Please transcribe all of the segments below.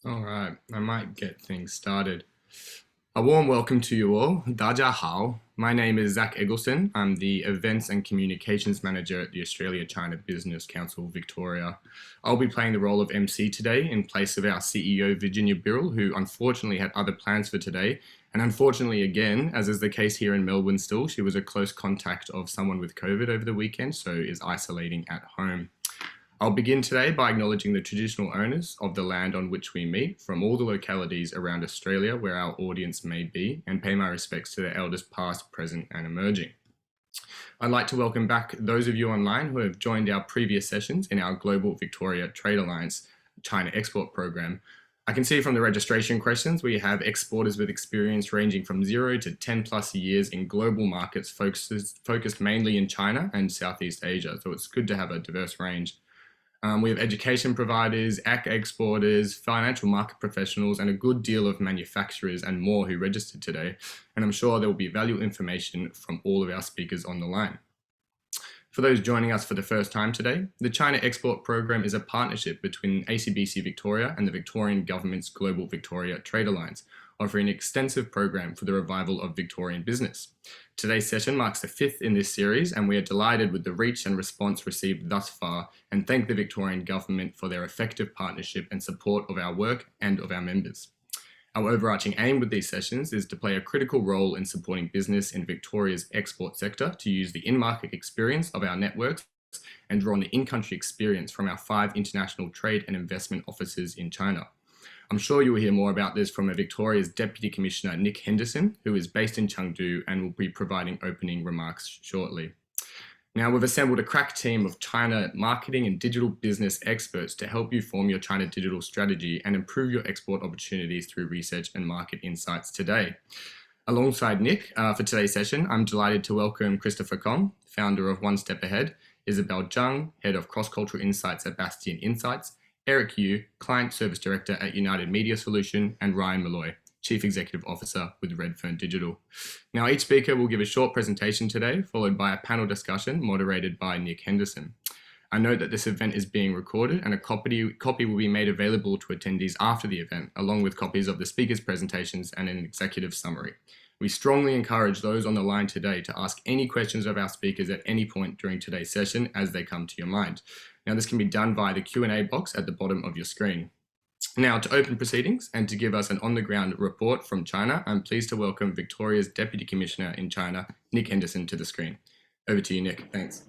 All right, I might get things started. A warm welcome to you all. 大家好. My name is Zach Eggleston. I'm the Events and Communications Manager at the Australia-China Business Council Victoria. I'll be playing the role of MC today in place of our CEO Virginia Birrell, who unfortunately had other plans for today. And unfortunately, again, as is the case here in Melbourne still, she was a close contact of someone with COVID over the weekend, so is isolating at home. I'll begin today by acknowledging the traditional owners of the land on which we meet from all the localities around Australia where our audience may be, and pay my respects to their elders past, present and emerging. I'd like to welcome back those of you online who have joined our previous sessions in our Global Victoria Trade Alliance China Export Program. I can see from the registration questions we have exporters with experience ranging from 0 to 10 plus years in global markets focused mainly in China and Southeast Asia, so it's good to have a diverse range. We have education providers, exporters, financial market professionals, and a good deal of manufacturers and more who registered today. And I'm sure there will be valuable information from all of our speakers on the line. For those joining us for the first time today, the China Export Program is a partnership between ACBC Victoria and the Victorian Government's Global Victoria Trade Alliance, offering an extensive program for the revival of Victorian business. Today's session marks the 5th in this series, and we are delighted with the reach and response received thus far, and thank the Victorian Government for their effective partnership and support of our work and of our members. Our overarching aim with these sessions is to play a critical role in supporting business in Victoria's export sector to use the in-market experience of our networks and draw on the in-country experience from our 5 international trade and investment offices in China. I'm sure you will hear more about this from Victoria's Deputy Commissioner, Nick Henderson, who is based in Chengdu and will be providing opening remarks shortly. Now, we've assembled a crack team of China marketing and digital business experts to help you form your China digital strategy and improve your export opportunities through research and market insights today. Alongside Nick, for today's session, I'm delighted to welcome Christopher Kong, founder of One Step Ahead, Isabel Zhang, head of cross-cultural insights at Bastion Insights, Eric Yu, Client Service Director at United Media Solution, and Ryan Molloy, Chief Executive Officer with Redfern Digital. Now, each speaker will give a short presentation today, followed by a panel discussion moderated by Nick Henderson. I note that this event is being recorded and a copy will be made available to attendees after the event, along with copies of the speakers' presentations and an executive summary. We strongly encourage those on the line today to ask any questions of our speakers at any point during today's session as they come to your mind. Now, this can be done via the Q&A box at the bottom of your screen. Now, to open proceedings and to give us an on-the-ground report from China, I'm pleased to welcome Victoria's Deputy Commissioner in China, Nick Henderson, to the screen. Over to you, Nick. Thanks.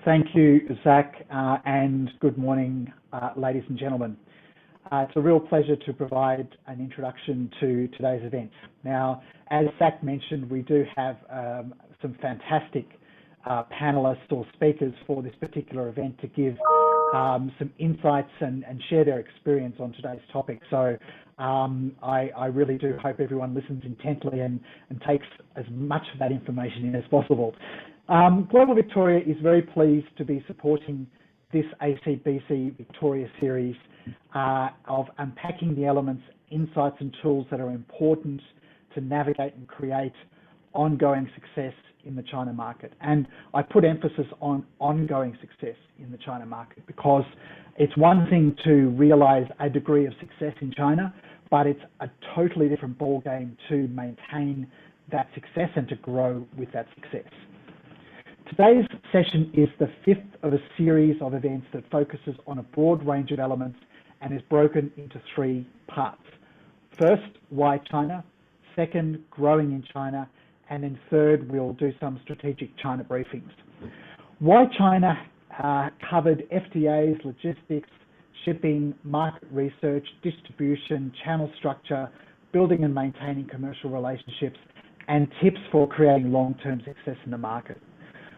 Thank you, Zach, and good morning, ladies and gentlemen. It's a real pleasure to provide an introduction to today's event. Now, as Zach mentioned, we do have some fantastic panelists or speakers for this particular event to give some insights and share their experience on today's topic. So I really do hope everyone listens intently and takes as much of that information in as possible. Global Victoria is very pleased to be supporting this ACBC Victoria series of unpacking the elements, insights and tools that are important to navigate and create ongoing success in the China market. And I put emphasis on ongoing success in the China market because it's one thing to realize a degree of success in China, but it's a totally different ballgame to maintain that success and to grow with that success. Today's session is the 5th of a series of events that focuses on a broad range of elements and is broken into 3 parts. First, why China? Second, growing in China. And then third, we'll do some strategic China briefings. Why China covered FTAs, logistics, shipping, market research, distribution, channel structure, building and maintaining commercial relationships, and tips for creating long-term success in the market.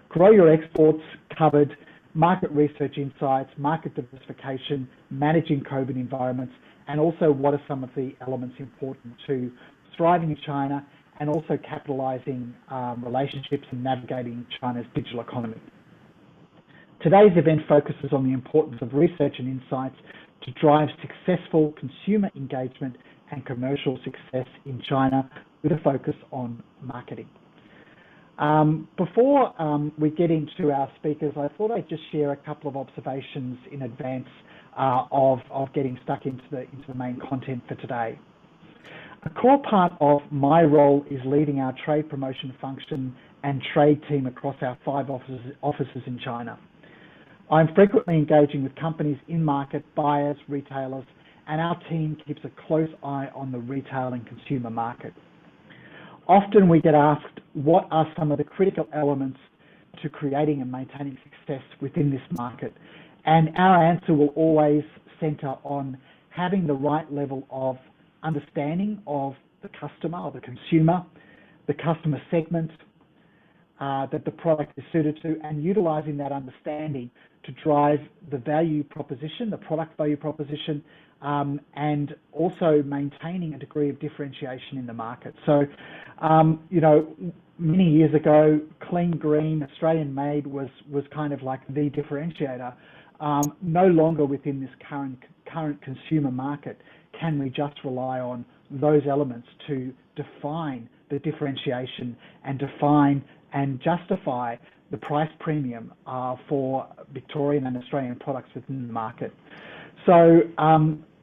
Grow Your Exports covered market research insights, market diversification, managing COVID environments, and also what are some of the elements important to thriving in China and also capitalizing relationships and navigating China's digital economy. Today's event focuses on the importance of research and insights to drive successful consumer engagement and commercial success in China with a focus on marketing. Before we get into our speakers, I thought I'd just share a couple of observations in advance of getting stuck into the main content for today. A core part of my role is leading our trade promotion function and trade team across our 5 offices in China. I'm frequently engaging with companies in market, buyers, retailers, and our team keeps a close eye on the retail and consumer market. Often we get asked, what are some of the critical elements to creating and maintaining success within this market? And our answer will always center on having the right level of understanding of the customer or the consumer, the customer segment that the product is suited to, and utilizing that understanding to drive the value proposition, the product value proposition, and also maintaining a degree of differentiation in the market. So, you know, many years ago, clean, green, Australian made was kind of like the differentiator. No longer within this current consumer market can we just rely on those elements to define the differentiation and define and justify the price premium for Victorian and Australian products within the market. So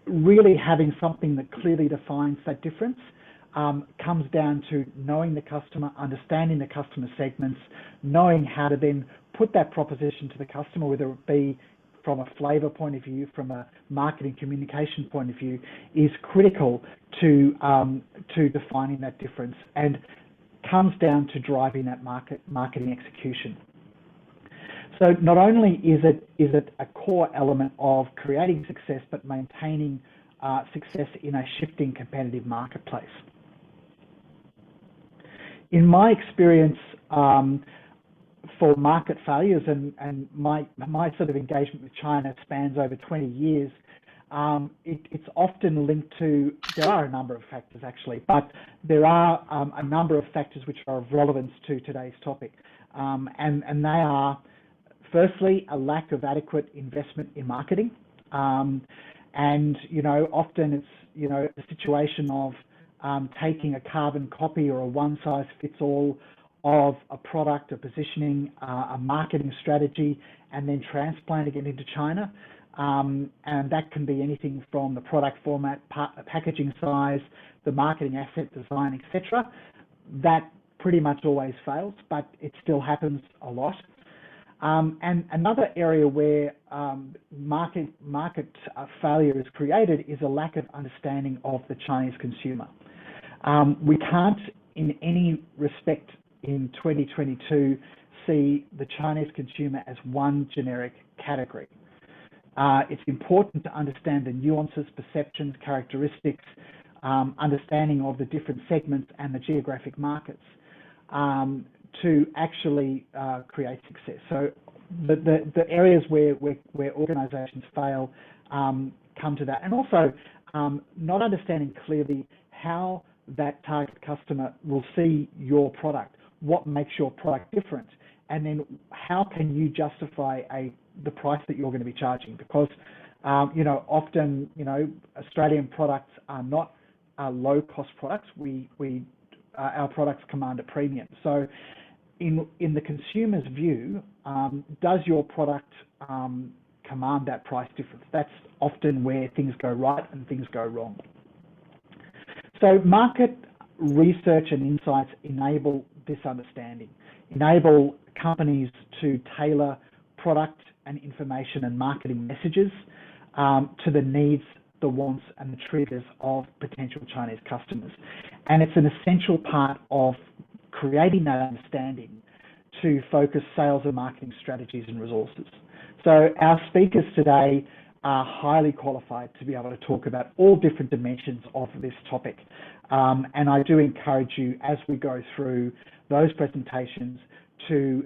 really having something that clearly defines that difference comes down to knowing the customer, understanding the customer segments, knowing how to then put that proposition to the customer, whether it be from a flavour point of view, from a marketing communication point of view, is critical to defining that difference, and comes down to driving that marketing execution. So not only is it a core element of creating success, but maintaining success in a shifting competitive marketplace. In my experience, for market failures, and my sort of engagement with China spans over 20 years, it's often linked to, there are a number of factors actually, but there are a number of factors which are of relevance to today's topic. And they are, firstly, a lack of adequate investment in marketing. And, you know, often it's, you know, a situation of taking a carbon copy or a one-size-fits-all of a product, a positioning, a marketing strategy, and then transplanting it into China. And that can be anything from the product format, packaging size, the marketing asset design, etc. That pretty much always fails, but it still happens a lot. And another area where market failure is created is a lack of understanding of the Chinese consumer. We can't, in any respect, in 2022, see the Chinese consumer as one generic category. It's important to understand the nuances, perceptions, characteristics, understanding of the different segments and the geographic markets to actually create success. So the areas where organisations fail come to that, and also not understanding clearly how that target customer will see your product, what makes your product different, and then how can you justify the price that you're going to be charging? Because you know, often, you know, Australian products are not low-cost products. Our products command a premium. So in the consumer's view, does your product command that price difference? That's often where things go right and things go wrong. So market research and insights enable this understanding, enable companies to tailor product and information and marketing messages to the needs, the wants and the triggers of potential Chinese customers. And it's an essential part of creating that understanding to focus sales and marketing strategies and resources. So our speakers today are highly qualified to be able to talk about all different dimensions of this topic. And I do encourage you, as we go through those presentations, to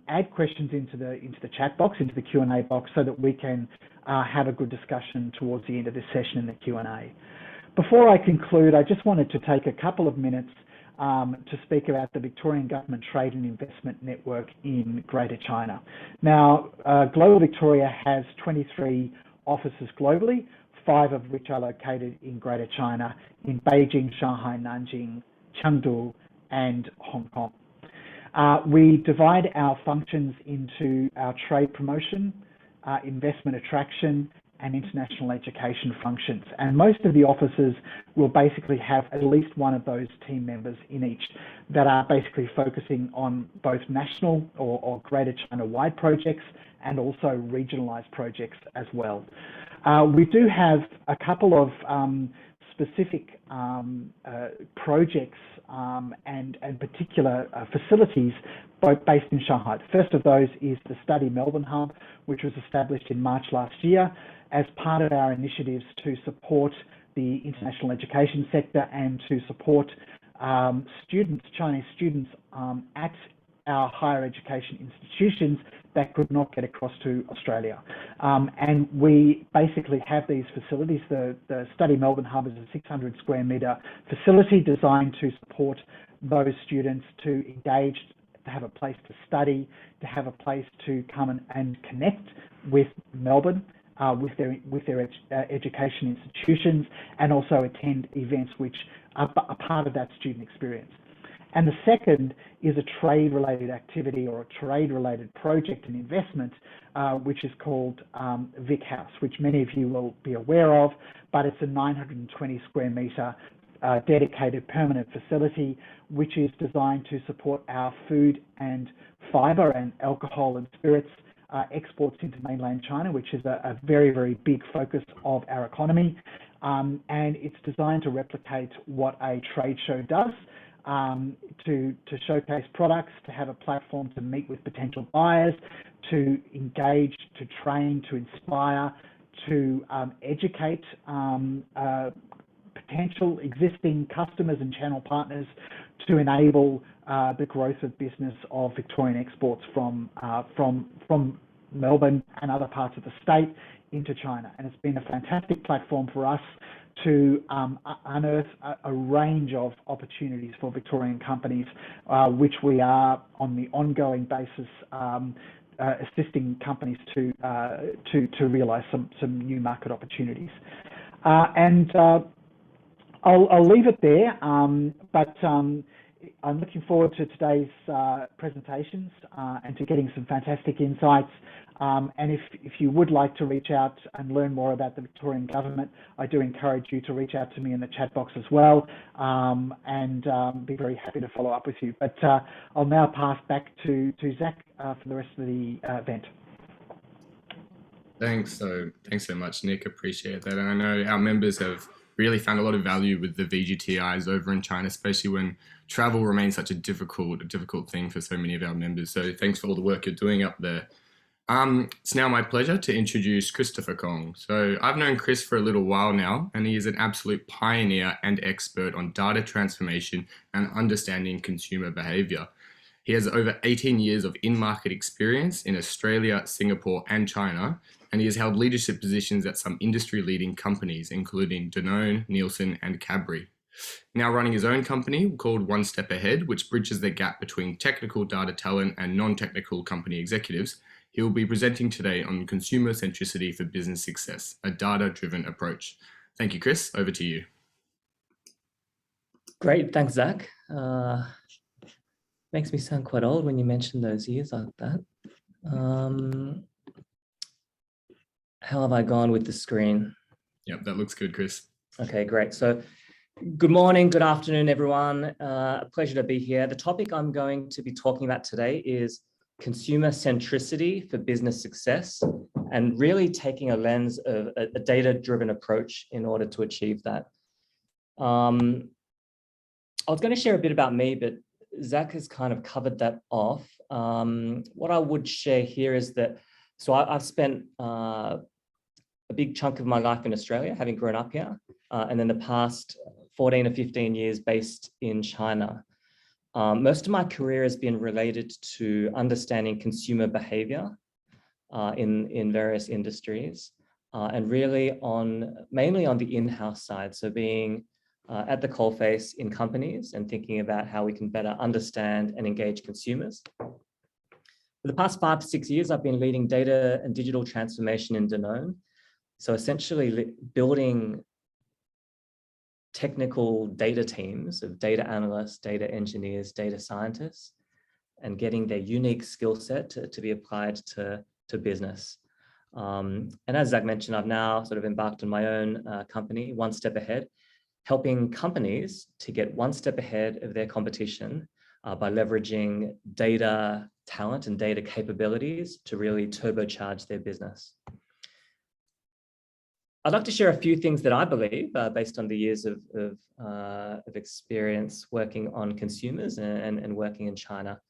add questions into the chat box, into the Q&A box, so that we can have a good discussion towards the end of this session in the Q&A. Before I conclude, I just wanted to take a couple of minutes to speak about the Victorian Government Trade and Investment Network in Greater China. Now, Global Victoria has 23 offices globally, 5 of which are located in Greater China, in Beijing, Shanghai, Nanjing, Chengdu, and Hong Kong. We divide our functions into our trade promotion, investment attraction, and international education functions. And most of the offices will basically have at least one of those team members in each that are basically focusing on both national or Greater China-wide projects and also regionalised projects as well. We do have a couple of specific projects and particular facilities both based in Shanghai. The first of those is the Study Melbourne Hub, which was established in March last year as part of our initiatives to support the international education sector and to support students, Chinese students at our higher education institutions that could not get across to Australia. And we basically have these facilities. The Study Melbourne Hub is a 600 square metre facility designed to support those students to engage, to have a place to study, to have a place to come and connect with Melbourne, with their education institutions, and also attend events which are a part of that student experience. And the second is a trade-related activity or a trade-related project and investment, which is called Vic House, which many of you will be aware of, but it's a 920 square metre dedicated permanent facility, which is designed to support our food and fibre and alcohol and spirits exports into mainland China, which is a very, very big focus of our economy. And it's designed to replicate what a trade show does, to showcase products, to have a platform to meet with potential buyers, to engage, to train, to inspire, to educate potential existing customers and channel partners, to enable the growth of business of Victorian exports from Melbourne and other parts of the state into China. And it's been a fantastic platform for us to unearth a range of opportunities for Victorian companies, which we are on the ongoing basis assisting companies to realise some new market opportunities. I'll leave it there, but I'm looking forward to today's presentations and to getting some fantastic insights. And if you would like to reach out and learn more about the Victorian Government, I do encourage you to reach out to me in the chat box as well, and be very happy to follow up with you. But I'll now pass back to Zach for the rest of the event. Thanks so much, Nick. Appreciate that. And I know our members have really found a lot of value with the VGTIs over in China, especially when travel remains such a difficult thing for so many of our members. So thanks for all the work you're doing up there. It's now my pleasure to introduce Christopher Kong. So I've known Chris for a little while now, and he is an absolute pioneer and expert on data transformation and understanding consumer behavior. He has over 18 years of in-market experience in Australia, Singapore, and China, and he has held leadership positions at some industry-leading companies, including Danone, Nielsen, and Cadbury. Now running his own company called One Step Ahead, which bridges the gap between technical data talent and non-technical company executives, he will be presenting today on consumer centricity for business success, a data-driven approach. Thank you, Chris. Over to you. Great, thanks, Zach. Makes me sound quite old when you mention those years like that. How have I gone with the screen? Yep, that looks good, Chris. Okay, great. So good morning, good afternoon, everyone. A pleasure to be here. The topic I'm going to be talking about today is consumer centricity for business success, and really taking a lens of a data-driven approach in order to achieve that. I was going to share a bit about me, but Zach has kind of covered that off. What I would share here is that, so I've spent a big chunk of my life in Australia, having grown up here, and then the past 14 or 15 years based in China. Most of my career has been related to understanding consumer behavior in various industries, and really mainly on the in-house side. So being at the coalface in companies and thinking about how we can better understand and engage consumers. For the past 5 to 6 years, I've been leading data and digital transformation in Danone. So essentially building technical data teams of data analysts, data engineers, data scientists, and getting their unique skill set to be applied to business. And as Zach mentioned, I've now sort of embarked on my own company, One Step Ahead, helping companies to get one step ahead of their competition by leveraging data talent and data capabilities to really turbocharge their business. I'd like to share a few things that I believe, based on the years of experience working on consumers and working in China.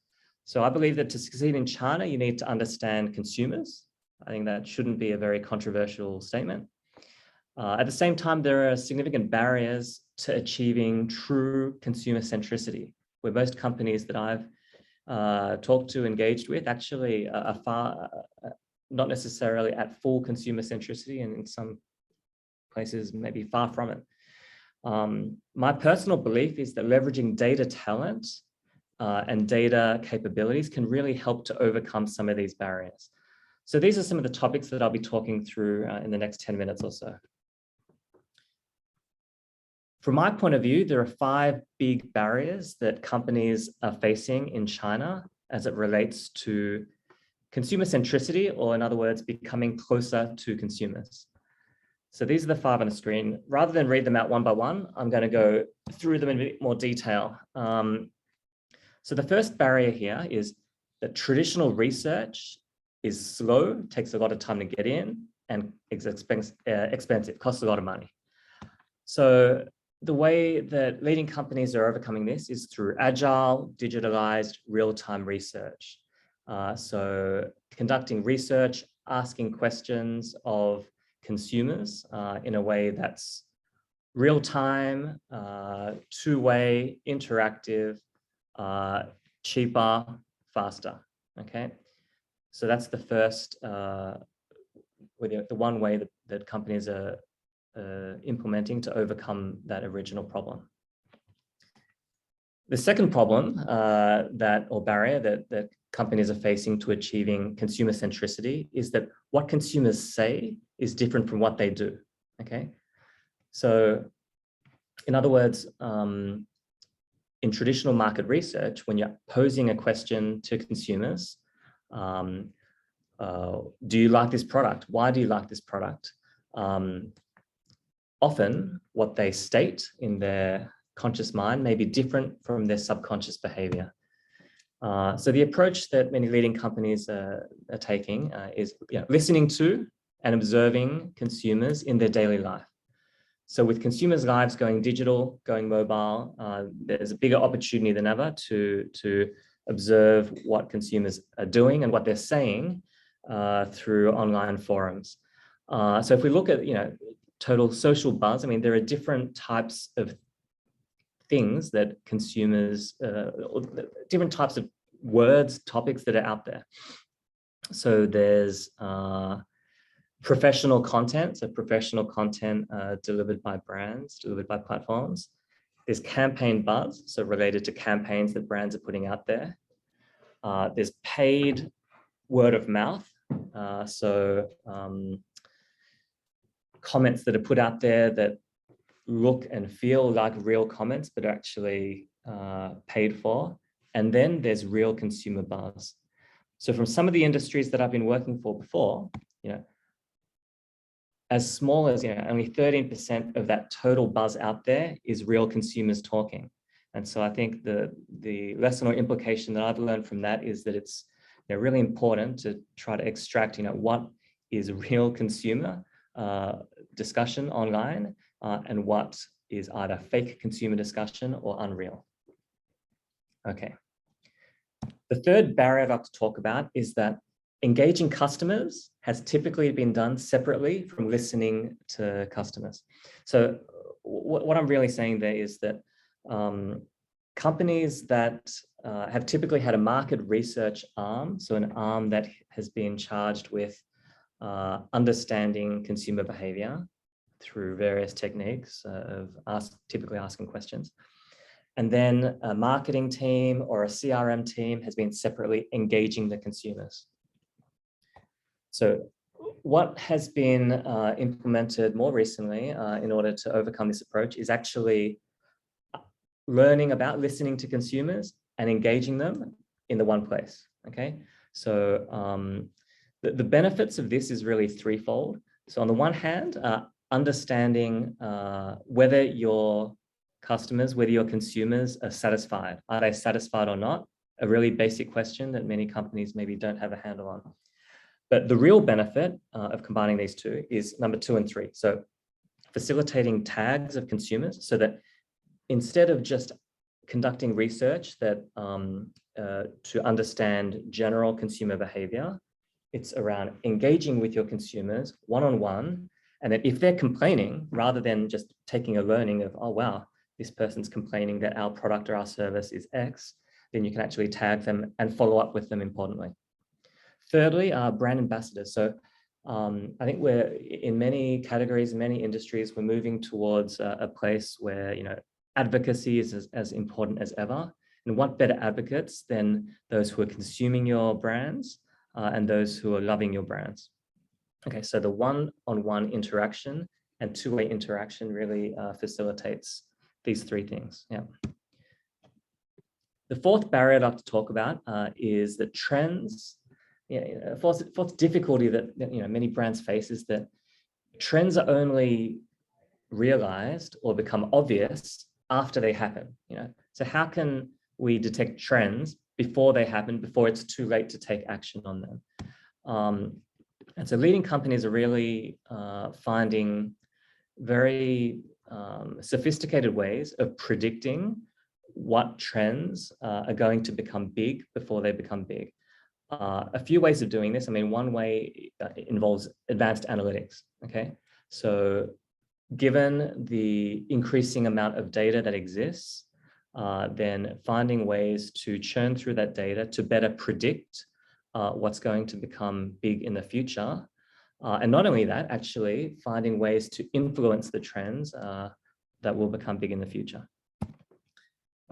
So I believe that to succeed in China, you need to understand consumers. I think that shouldn't be a very controversial statement. At the same time, there are significant barriers to achieving true consumer centricity, where most companies that I've talked to, engaged with, actually are not necessarily at full consumer centricity, and in some places maybe far from it. My personal belief is that leveraging data talent and data capabilities can really help to overcome some of these barriers. So these are some of the topics that I'll be talking through in the next 10 minutes or so. From my point of view, there are 5 big barriers that companies are facing in China as it relates to consumer centricity, or in other words, becoming closer to consumers. So these are the 5 on the screen. Rather than read them out one by one, I'm going to go through them in a bit more detail. So the first barrier here is that traditional research is slow, takes a lot of time to get in, and is expensive, costs a lot of money. So the way that leading companies are overcoming this is through agile, digitalized, real-time research. So conducting research, asking questions of consumers in a way that's real-time, two-way, interactive, cheaper, faster, okay? So that's the first, the one way that companies are implementing to overcome that original problem. The second problem or barrier that companies are facing to achieving consumer centricity is that what consumers say is different from what they do, okay? So in other words, in traditional market research, when you're posing a question to consumers, do you like this product? Why do you like this product? Often what they state in their conscious mind may be different from their subconscious behavior. So the approach that many leading companies are taking is listening to and observing consumers in their daily life. So with consumers' lives going digital, going mobile, there's a bigger opportunity than ever to observe what consumers are doing and what they're saying through online forums. So if we look at total social buzz, I mean, there are different types of things that consumers, different types of words, topics that are out there. So there's professional content, so professional content delivered by brands, delivered by platforms. There's campaign buzz, so related to campaigns that brands are putting out there. There's paid word of mouth, comments that are put out there that look and feel like real comments, but are actually paid for. And then there's real consumer buzz. So from some of the industries that I've been working for before, as small as only 13% of that total buzz out there is real consumers talking. And so I think the lesson or implication that I've learned from that is that it's really important to try to extract what is real consumer discussion online and what is either fake consumer discussion or unreal. Okay. The third barrier I'd like to talk about is that engaging customers has typically been done separately from listening to customers. So what I'm really saying there is that companies that have typically had a market research arm, so an arm that has been charged with understanding consumer behavior through various techniques of typically asking questions. And then a marketing team or a CRM team has been separately engaging the consumers. So what has been implemented more recently in order to overcome this approach is actually learning about listening to consumers and engaging them in the one place, okay? So The benefits of this is really threefold. So on the one hand, understanding whether your customers, whether your consumers are satisfied. Are they satisfied or not? A really basic question that many companies maybe don't have a handle on. But the real benefit of combining these two is number 2 and 3. So facilitating tags of consumers so that instead of just conducting research that to understand general consumer behavior, it's around engaging with your consumers one-on-one. And that if they're complaining, rather than just taking a learning of, oh, wow, this person's complaining that our product or our service is X, then you can actually tag them and follow up with them importantly. Thirdly, brand ambassadors. So I think we're in many categories, many industries, we're moving towards a place where, advocacy is as important as ever. And what better advocates than those who are consuming your brands and those who are loving your brands. Okay, so the one-on-one interaction and two-way interaction really facilitates these three things. Yeah. The fourth barrier I'd like to talk about is that trends. Fourth difficulty that many brands face is that trends are only realized or become obvious after they happen. So how can we detect trends before they happen, before it's too late to take action on them? And so leading companies are really finding very sophisticated ways of predicting what trends are going to become big before they become big. A few ways of doing this. I mean, one way involves advanced analytics, okay? So given the increasing amount of data that exists, then finding ways to churn through that data to better predict what's going to become big in the future. And not only that, actually finding ways to influence the trends that will become big in the future.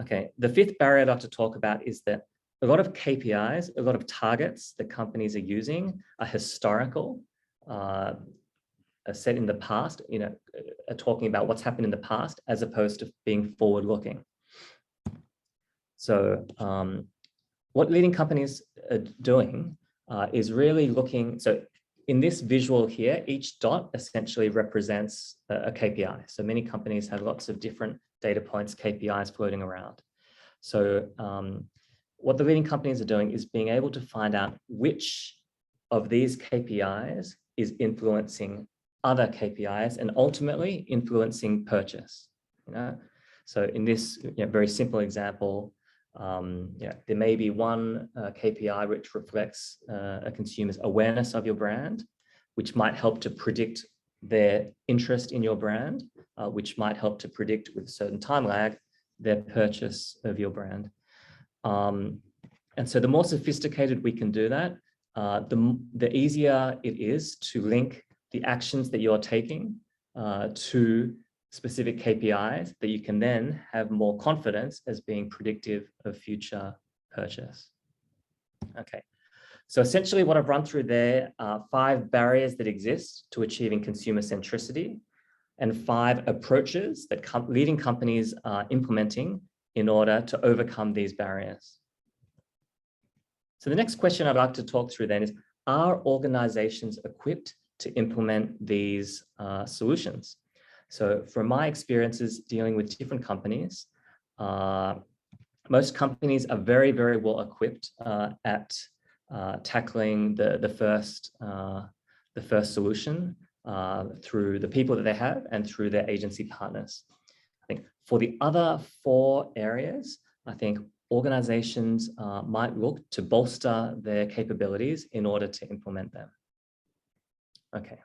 Okay, the fifth barrier I'd like to talk about is that a lot of KPIs, a lot of targets that companies are using are historical, are set in the past, are talking about what's happened in the past as opposed to being forward-looking. So what leading companies are doing is really looking, so in this visual here, each dot essentially represents a KPI. So many companies have lots of different data points, KPIs floating around. So what the leading companies are doing is being able to find out which of these KPIs is influencing other KPIs and ultimately influencing purchase. So in this very simple example, there may be one KPI which reflects a consumer's awareness of your brand, which might help to predict their interest in your brand, which might help to predict with a certain time lag their purchase of your brand. And so the more sophisticated we can do that, the easier it is to link the actions that you're taking to specific KPIs that you can then have more confidence as being predictive of future purchase. Okay, so essentially what I've run through there are 5 barriers that exist to achieving consumer centricity and 5 approaches that leading companies are implementing in order to overcome these barriers. So the next question I'd like to talk through then is, are organizations equipped to implement these solutions? So from my experiences dealing with different companies, most companies are very, very well equipped at tackling the first solution through the people that they have and through their agency partners. I think for the other 4 areas, I think organizations might look to bolster their capabilities in order to implement them. Okay.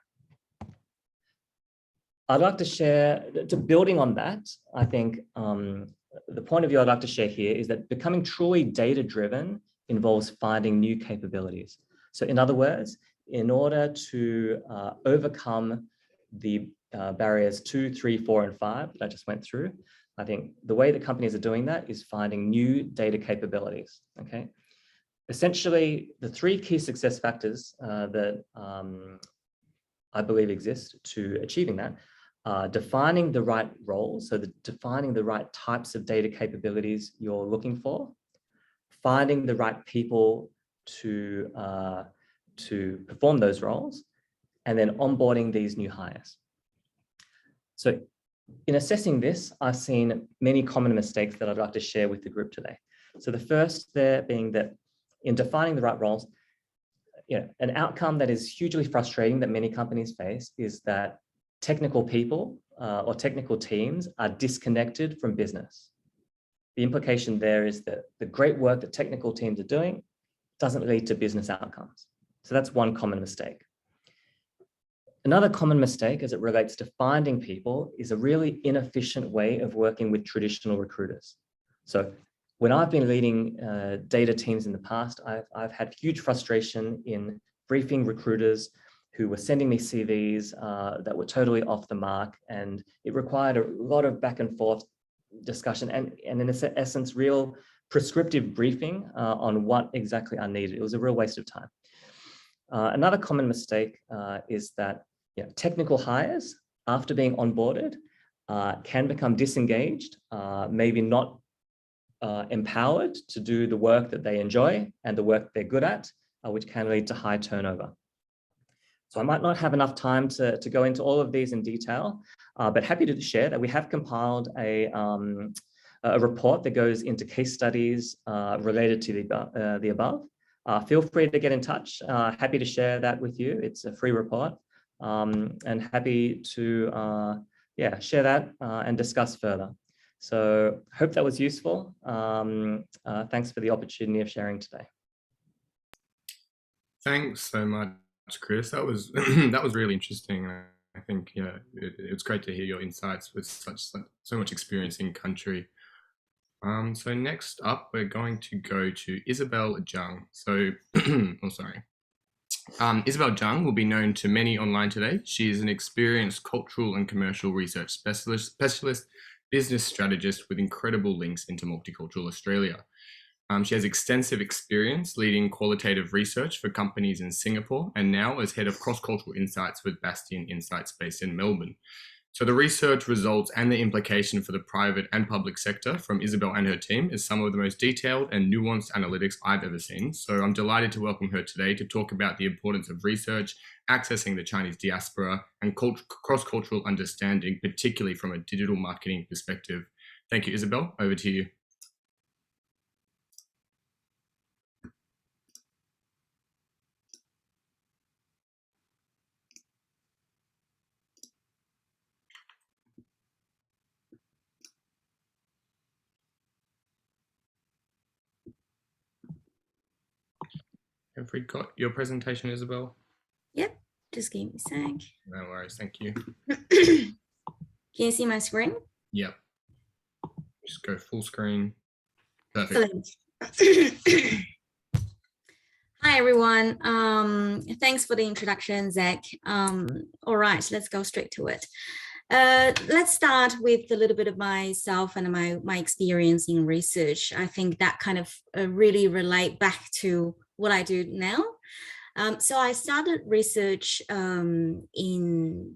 I'd like to share, building on that, I think the point of view I'd like to share here is that becoming truly data-driven involves finding new capabilities. So in other words, in order to overcome the barriers 2, 3, 4, and 5 that I just went through, I think the way that companies are doing that is finding new data capabilities, okay? Essentially, the 3 key success factors that I believe exist to achieving that are defining the right roles, so defining the right types of data capabilities you're looking for, finding the right people to to perform those roles, and then onboarding these new hires. So in assessing this, I've seen many common mistakes that I'd like to share with the group today. So the first there being that in defining the right roles, an outcome that is hugely frustrating that many companies face is that technical people or technical teams are disconnected from business. The implication there is that the great work that technical teams are doing doesn't lead to business outcomes. So that's one common mistake. Another common mistake as it relates to finding people is a really inefficient way of working with traditional recruiters. So when I've been leading data teams in the past, I've had huge frustration in briefing recruiters who were sending me CVs that were totally off the mark, and it required a lot of back and forth discussion and in essence, real prescriptive briefing on what exactly I needed. It was a real waste of time. Another common mistake is that technical hires, after being onboarded, can become disengaged, maybe not empowered to do the work that they enjoy and the work they're good at, which can lead to high turnover. So I might not have enough time to go into all of these in detail, but happy to share that we have compiled a report that goes into case studies related to the above. Feel free to get in touch. Happy to share that with you. It's a free report. And happy to share that and discuss further. So hope that was useful. Thanks for the opportunity of sharing today. Thanks so much, Chris. That was that was really interesting. I think it's great to hear your insights with so much experience in country. So next up, we're going to go to Isabel Zhang. So, Isabel Zhang will be known to many online today. She is an experienced cultural and commercial research specialist, business strategist with incredible links into multicultural Australia. She has extensive experience leading qualitative research for companies in Singapore and now as head of cross-cultural insights with Bastion Insights based in Melbourne. So the research results and the implication for the private and public sector from Isabel and her team is some of the most detailed and nuanced analytics I've ever seen. So I'm delighted to welcome her today to talk about the importance of research, accessing the Chinese diaspora and cross-cultural understanding, particularly from a digital marketing perspective. Thank you, Isabel. Over to you. Have we got your presentation, Isabel? Yep, just give me a sec. No worries, thank you. Can you see my screen? Yep. Just go full screen. Perfect. Hi, everyone. Thanks for the introduction, Zach. All right, let's go straight to it. Let's start with a little bit of myself and my experience in research. I think that kind of really relate back to what I do now. So I started research in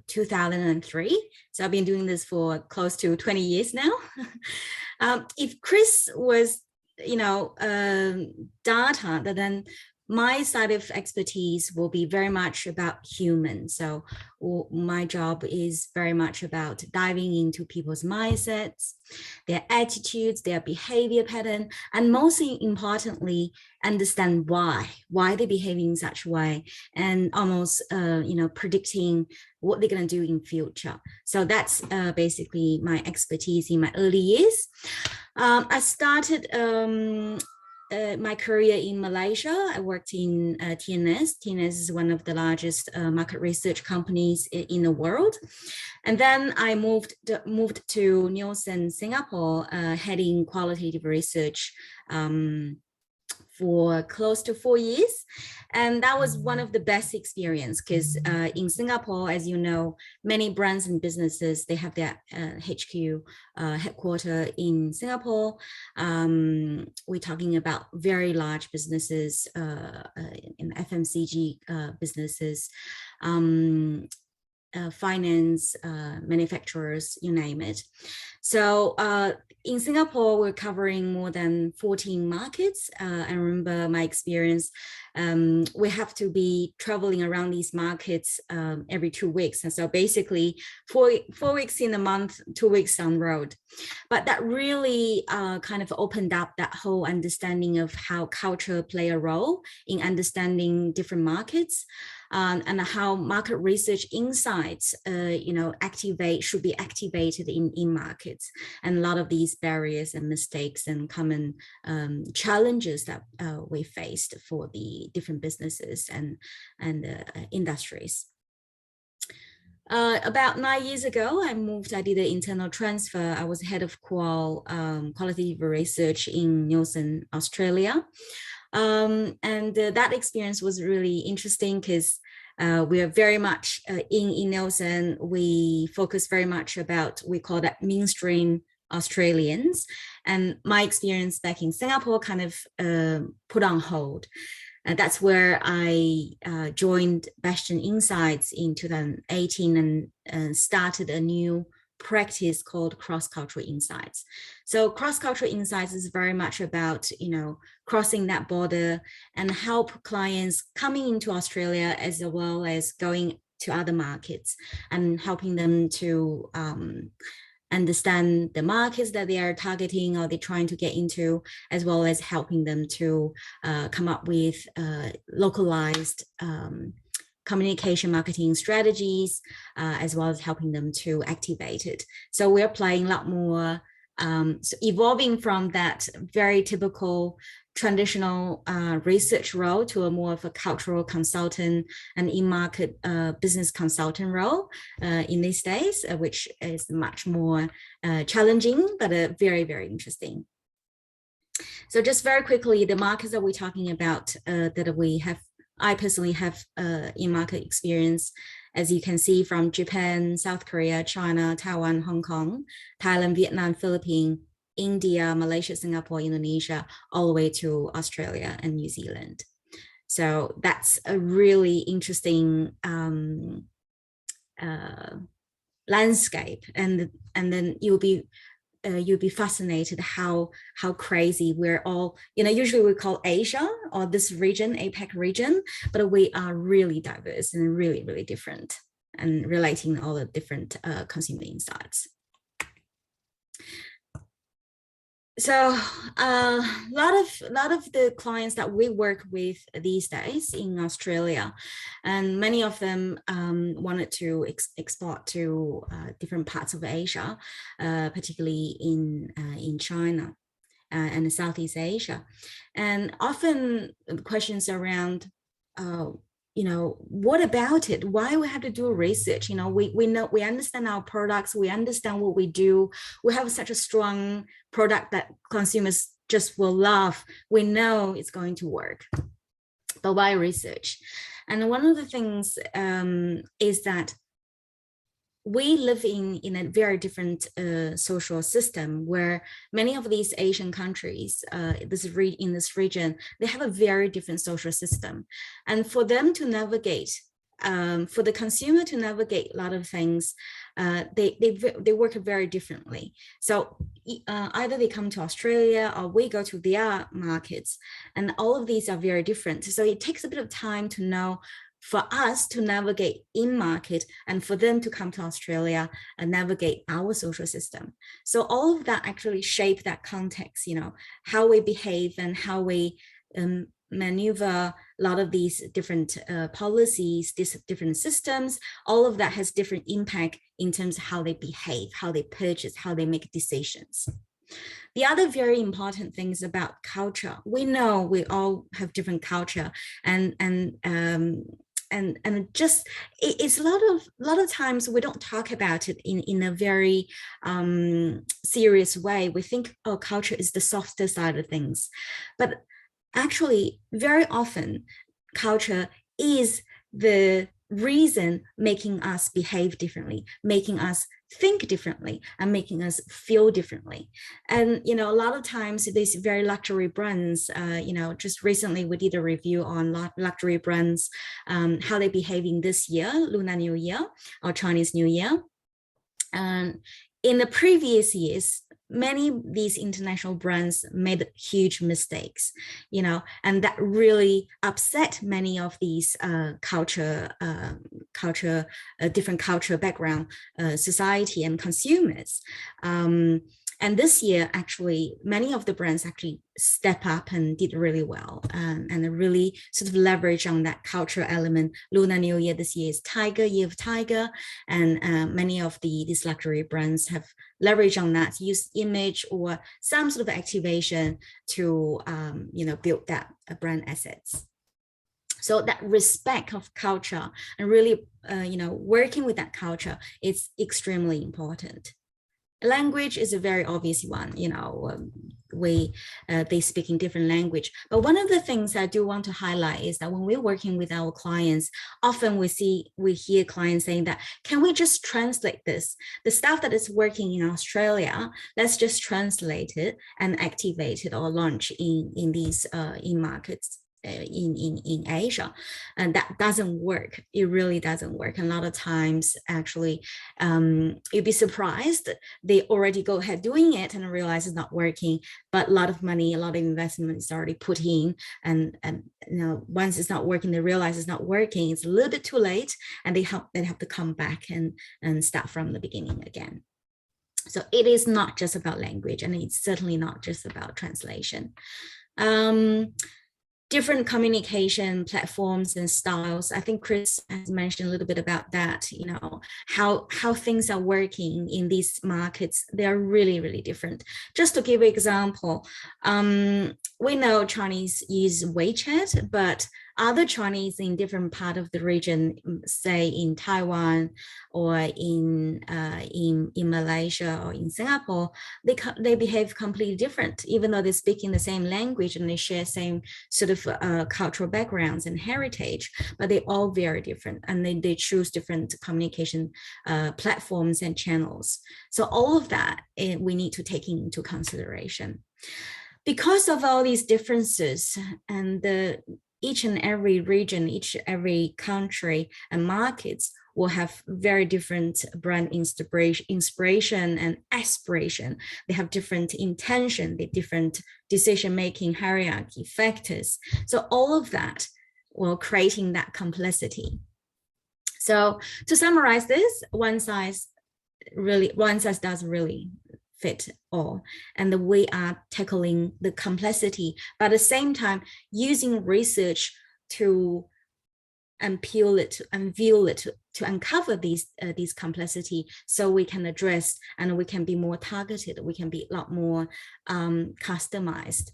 2003. So I've been doing this for close to 20 years now. If Chris was, data, then my side of expertise will be very much about humans. So my job is very much about diving into people's mindsets, their attitudes, their behavior pattern, and most importantly, understand why they behave in such a way, and almost, predicting what they're going to do in future. So that's basically my expertise in my early years. I started my career in Malaysia. I worked in TNS. TNS is one of the largest market research companies in the world. And then I moved to Nielsen, Singapore, heading qualitative research for close to 4 years. And that was one of the best experience because in Singapore, as you know, many brands and businesses, they have their HQ headquarter in Singapore. We're talking about very large businesses, in FMCG businesses, finance, manufacturers, you name it. So in Singapore, we're covering more than 14 markets. I remember my experience we have to be traveling around these markets every 2 weeks. And so basically 4 weeks in a month, 2 weeks on road. But that really kind of opened up that whole understanding of how culture play a role in understanding different markets. And how market research insights, should be activated in markets, and a lot of these barriers and mistakes and common challenges that we faced for the different businesses and industries. About 9 years ago, I did an internal transfer. I was head of quality research in Nielsen, Australia. That experience was really interesting because we are very much in Nielsen. We focus very much about, we call that mainstream Australians. And my experience back in Singapore kind of put on hold. That's where I joined Bastion Insights in 2018 and started a new practice called cross-cultural insights. So cross-cultural insights is very much about, crossing that border and help clients coming into Australia as well as going to other markets, and helping them to understand the markets that they are targeting or they're trying to get into, as well as helping them to come up with localized communication marketing strategies, as well as helping them to activate it. So we're playing a lot more, evolving from that very typical traditional research role to a more of a cultural consultant and in-market business consultant role in these days, which is much more challenging, but very, very interesting. So just very quickly, the markets that we're talking about that I personally have in-market experience, as you can see, from Japan, South Korea, China, Taiwan, Hong Kong, Thailand, Vietnam, Philippines, India, Malaysia, Singapore, Indonesia, all the way to Australia and New Zealand. So that's a really interesting landscape, and then you'll be fascinated how crazy we're all, usually we call Asia or this region, APAC region, but we are really diverse and really, really different, and relating all the different consumer insights. So a lot of the clients that we work with these days in Australia, and many of them wanted to export to different parts of Asia, particularly in China and Southeast Asia. And often the questions around, what about it? Why we have to do research? We know, we understand our products, we understand what we do. We have such a strong product that consumers just will love. We know it's going to work, but why research? And one of the things is that we live in a very different social system, where many of these Asian countries in this region, they have a very different social system. And for them to navigate, for the consumer to navigate a lot of things, they work very differently. So either they come to Australia or we go to their markets, and all of these are very different. So it takes a bit of time to know, for us to navigate in market, and for them to come to Australia and navigate our social system. So all of that actually shape that context, how we behave and how we maneuver a lot of these different policies, these different systems. All of that has different impact in terms of how they behave, how they purchase, how they make decisions. The other very important things about culture, we know we all have different culture, and just it's a lot of times we don't talk about it in a very serious way. We think, oh, culture is the softer side of things, but actually very often culture is the reason making us behave differently, making us think differently, and making us feel differently. And a lot of times these very luxury brands, just recently we did a review on luxury brands, how they're behaving this year, Lunar New Year or Chinese New Year. In the previous years, many of these international brands made huge mistakes, and that really upset many of these different cultural background, society and consumers. And this year, actually, many of the brands actually step up and did really well, and really sort of leverage on that cultural element. Lunar New Year this year is Tiger, Year of Tiger, and many of these luxury brands have leveraged on that, use image or some sort of activation to build that brand assets. So that respect of culture and really working with that culture is extremely important. Language is a very obvious one, they speak in different language. But one of the things I do want to highlight is that when we're working with our clients, often we hear clients saying that, can we just translate this? The stuff that is working in Australia, let's just translate it and activate it or launch in these in markets. In Asia, and that doesn't work. It really doesn't work. A lot of times, actually, you'd be surprised they already go ahead doing it and realize it's not working. But a lot of money, a lot of investment is already put in, and once it's not working, they realize it's not working. It's a little bit too late, and they have to come back and start from the beginning again. So it is not just about language, and it's certainly not just about translation. Different communication platforms and styles. I think Chris has mentioned a little bit about that, how things are working in these markets. They are really, really different. Just to give an example, we know Chinese use WeChat, but other Chinese in different part of the region, say in Taiwan or in Malaysia or in Singapore, they behave completely different, even though they speak in the same language and they share same sort of cultural backgrounds and heritage, but they're all very different, and they choose different communication platforms and channels. So all of that we need to take into consideration. Because of all these differences, and each and every region, every country and markets will have very different brand inspiration and aspiration. They have different intention, they different decision-making hierarchy factors. So all of that will creating that complexity. So to summarize this, one size doesn't really fit all, and we are tackling the complexity, but at the same time using research to unveil it, to uncover these complexity, so we can address and we can be more targeted, we can be a lot more customized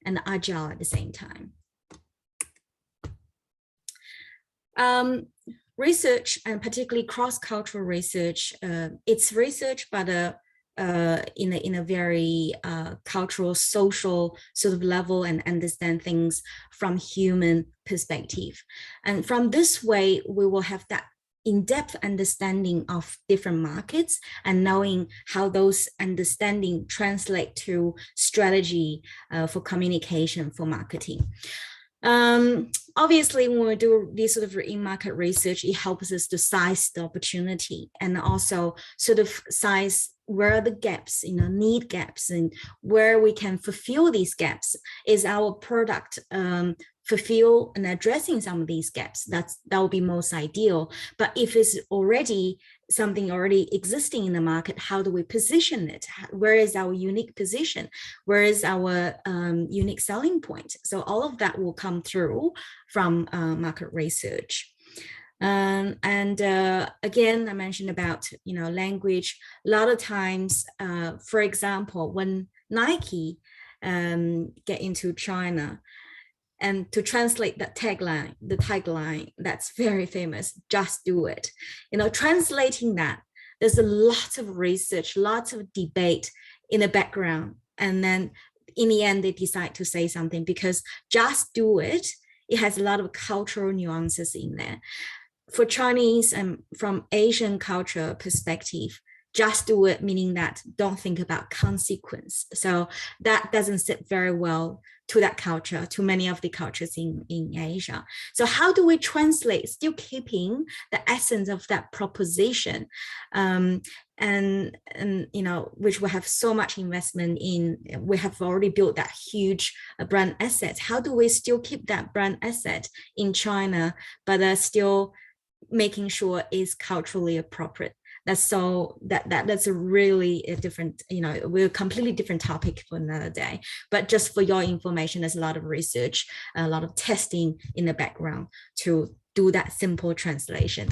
and agile at the same time. Research, and particularly cross-cultural research, it's research, but in a very cultural, social sort of level, and understand things from human perspective. And from this way, we will have that in-depth understanding of different markets and knowing how those understanding translate to strategy for communication, for marketing. Obviously, when we do this sort of in-market research, it helps us to size the opportunity and also sort of size where are the gaps, need gaps, and where we can fulfill these gaps. Is our product fulfill and addressing some of these gaps? That would be most ideal. But if it's already something already existing in the market, how do we position it? Where is our unique position? Where is our unique selling point? So all of that will come through from market research. Again, I mentioned about language. A lot of times, for example, when Nike get into China, and to translate that tagline, the tagline that's very famous, "Just do it." Translating that, there's a lot of research, lots of debate in the background, and then in the end they decide to say something, because "just do it," it has a lot of cultural nuances in there. For Chinese and from Asian culture perspective, just do it, meaning that don't think about consequence. So that doesn't sit very well to that culture, to many of the cultures in Asia. So how do we translate, still keeping the essence of that proposition, and you know, which we have so much investment in. We have already built that huge brand asset. How do we still keep that brand asset in China, but still making sure it's culturally appropriate? That's a really a different, you know, we're a completely different topic for another day. But just for your information, there's a lot of research, a lot of testing in the background to do that simple translation.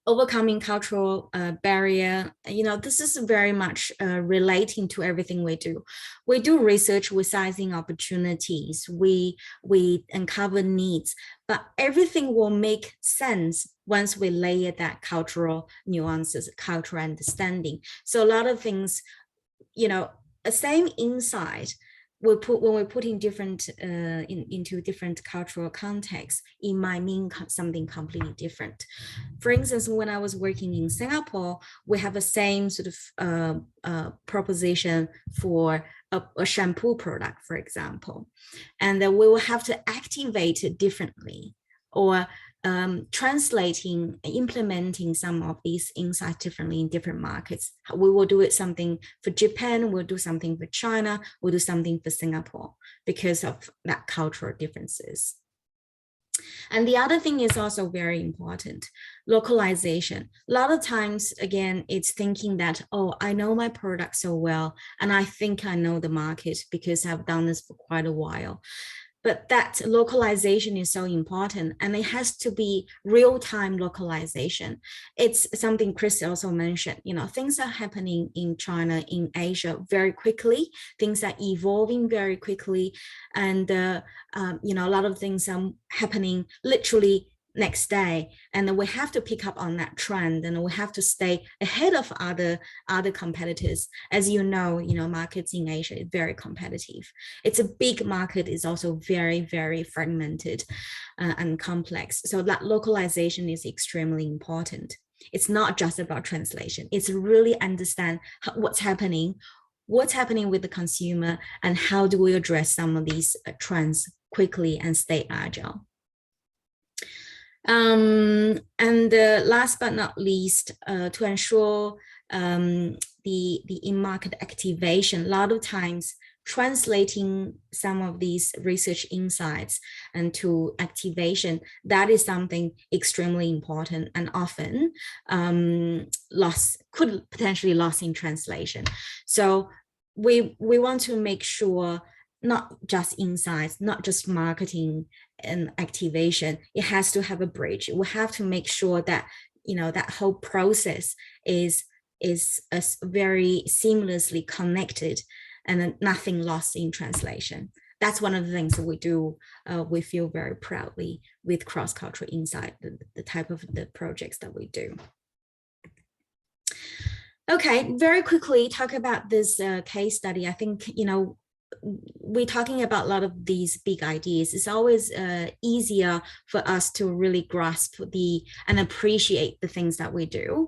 Overcoming cultural barrier, you know, this is very much relating to everything we do. We do research, we're sizing opportunities, we uncover needs, but everything will make sense once we layer that cultural nuances, cultural understanding. So a lot of things, you know, the same insight when we're putting different into different cultural contexts, it might mean something completely different. For instance, when I was working in Singapore, we have the same sort of proposition for a shampoo product, for example, and then we will have to activate it differently, or implementing some of these insights differently in different markets. We will do it something for Japan, we'll do something for China, we'll do something for Singapore because of that cultural differences. And the other thing is also very important, localization. A lot of times, again, it's thinking that, oh, I know my product so well, and I think I know the market because I've done this for quite a while. But that localization is so important, and it has to be real-time localization. It's something Chris also mentioned, you know, things are happening in China, in Asia very quickly, things are evolving very quickly, and you know, a lot of things are happening literally next day, and then we have to pick up on that trend, and we have to stay ahead of other competitors. As you know, markets in Asia is very competitive. It's a big market, is also very, very fragmented and complex. So that localization is extremely important. It's not just about translation. It's really understand what's happening with the consumer, and how do we address some of these trends quickly and stay agile. And last but not least, to ensure the in-market activation, a lot of times translating some of these research insights into activation, that is something extremely important, and often could potentially lost in translation. So we want to make sure not just insights, not just marketing and activation, it has to have a bridge. We have to make sure that that whole process is very seamlessly connected, and nothing lost in translation. That's one of the things that we do. We feel very proudly with cross-cultural insight, the type of the projects that we do. Okay, very quickly talk about this case study. I think we're talking about a lot of these big ideas. It's always easier for us to really grasp and appreciate the things that we do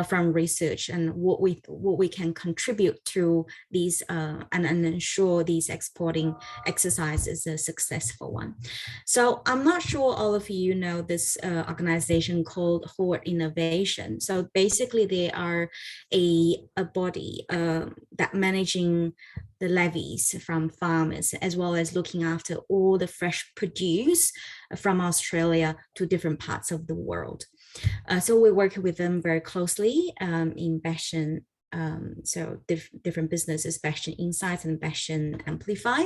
from research, and what we can contribute to these and ensure these exporting exercise is a successful one. So I'm not sure all of you know this organization called Horde Innovation. So basically they are a body that managing the levies from farmers, as well as looking after all the fresh produce from Australia to different parts of the world. So we work with them very closely in Bastion. So different businesses, Bastion Insights and Bastion Amplify.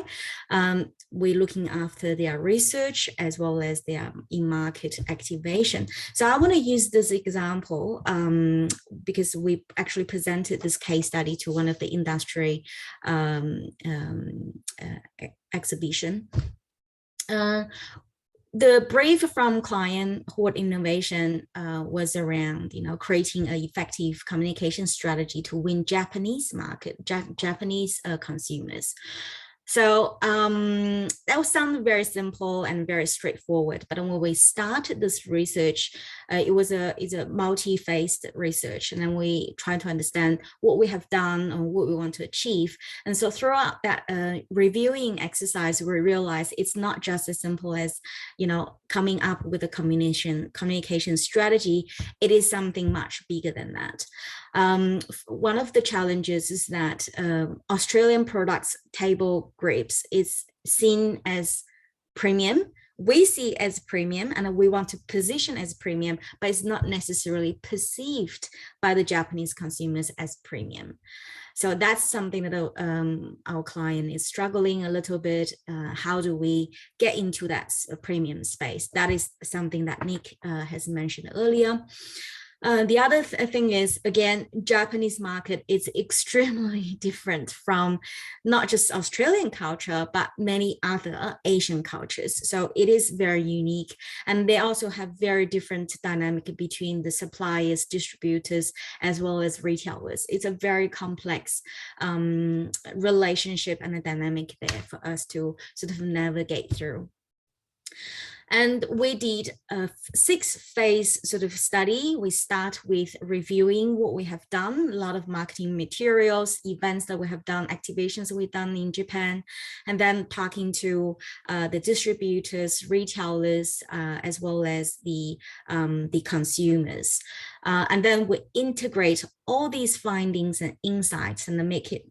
We're looking after their research as well as their in-market activation. So I want to use this example because we actually presented this case study to one of the industry exhibition. The brief from client Horde Innovation was around, creating an effective communication strategy to win Japanese market, Japanese consumers. So that will sound very simple and very straightforward. But when we started this research, it's a multi-phased research, and then we try to understand what we have done and what we want to achieve. And so throughout that reviewing exercise, we realized it's not just as simple as, you know, coming up with a communication strategy. It is something much bigger than that. One of the challenges is that Australian products, table grapes, is seen as premium. We see as premium and we want to position as premium, but it's not necessarily perceived by the Japanese consumers as premium. So that's something that our client is struggling a little bit. How do we get into that premium space? That is something that Nick has mentioned earlier. The other thing is, again, Japanese market is extremely different from not just Australian culture, but many other Asian cultures. So it is very unique. And they also have very different dynamic between the suppliers, distributors, as well as retailers. It's a very complex relationship and a dynamic there for us to sort of navigate through. And we did a 6-phase sort of study. We start with reviewing what we have done, a lot of marketing materials, events that we have done, activations we've done in Japan, and then talking to the distributors, retailers, as well as the consumers. And then we integrate all these findings and insights and then make it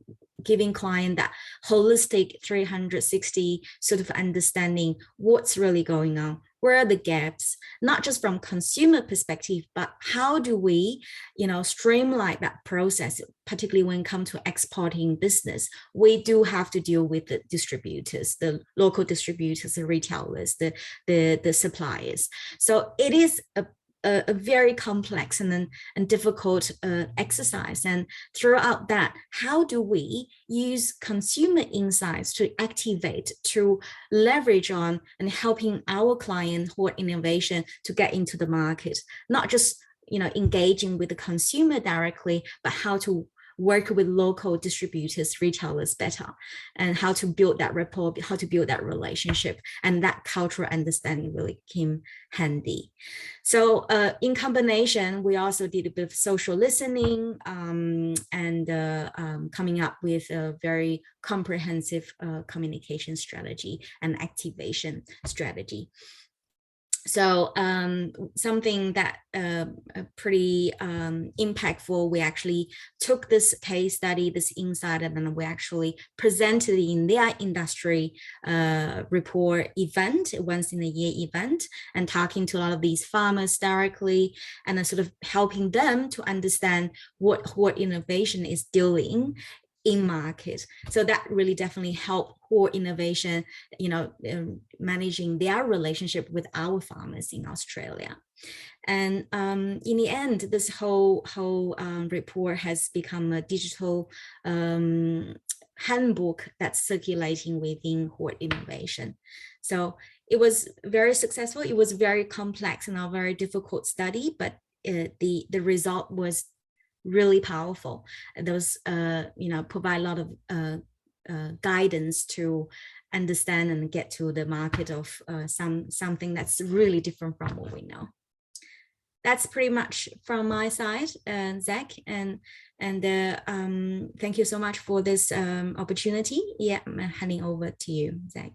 giving client that holistic 360 sort of understanding what's really going on, where are the gaps, not just from consumer perspective, but how do we, you know, streamline that process, particularly when it comes to exporting business. We do have to deal with the distributors, the local distributors, the retailers, the suppliers. So it is a very complex and difficult exercise. And throughout that, how do we use consumer insights to activate, to leverage on and helping our client Hort Innovation to get into the market, not just, you know, engaging with the consumer directly, but how to work with local distributors, retailers better, and how to build that rapport, how to build that relationship, and that cultural understanding really came handy. So in combination, we also did a bit of social listening and coming up with a very comprehensive communication strategy and activation strategy. So something that pretty impactful, we actually took this case study, this insight, and then we actually presented in their industry report event, once in a year event, and talking to a lot of these farmers directly, and then sort of helping them to understand what Hort Innovation is doing in market. So that really definitely helped Hort Innovation, you know, managing their relationship with our farmers in Australia. And in the end, this whole report has become a digital handbook that's circulating within Hort Innovation. So it was very successful. It was very complex and a very difficult study, but the result was really powerful. Those you know, provide a lot of guidance to understand and get to the market of something that's really different from what we know. That's pretty much from my side, Zach, and thank you so much for this opportunity. Yeah, I'm handing over to you, Zach.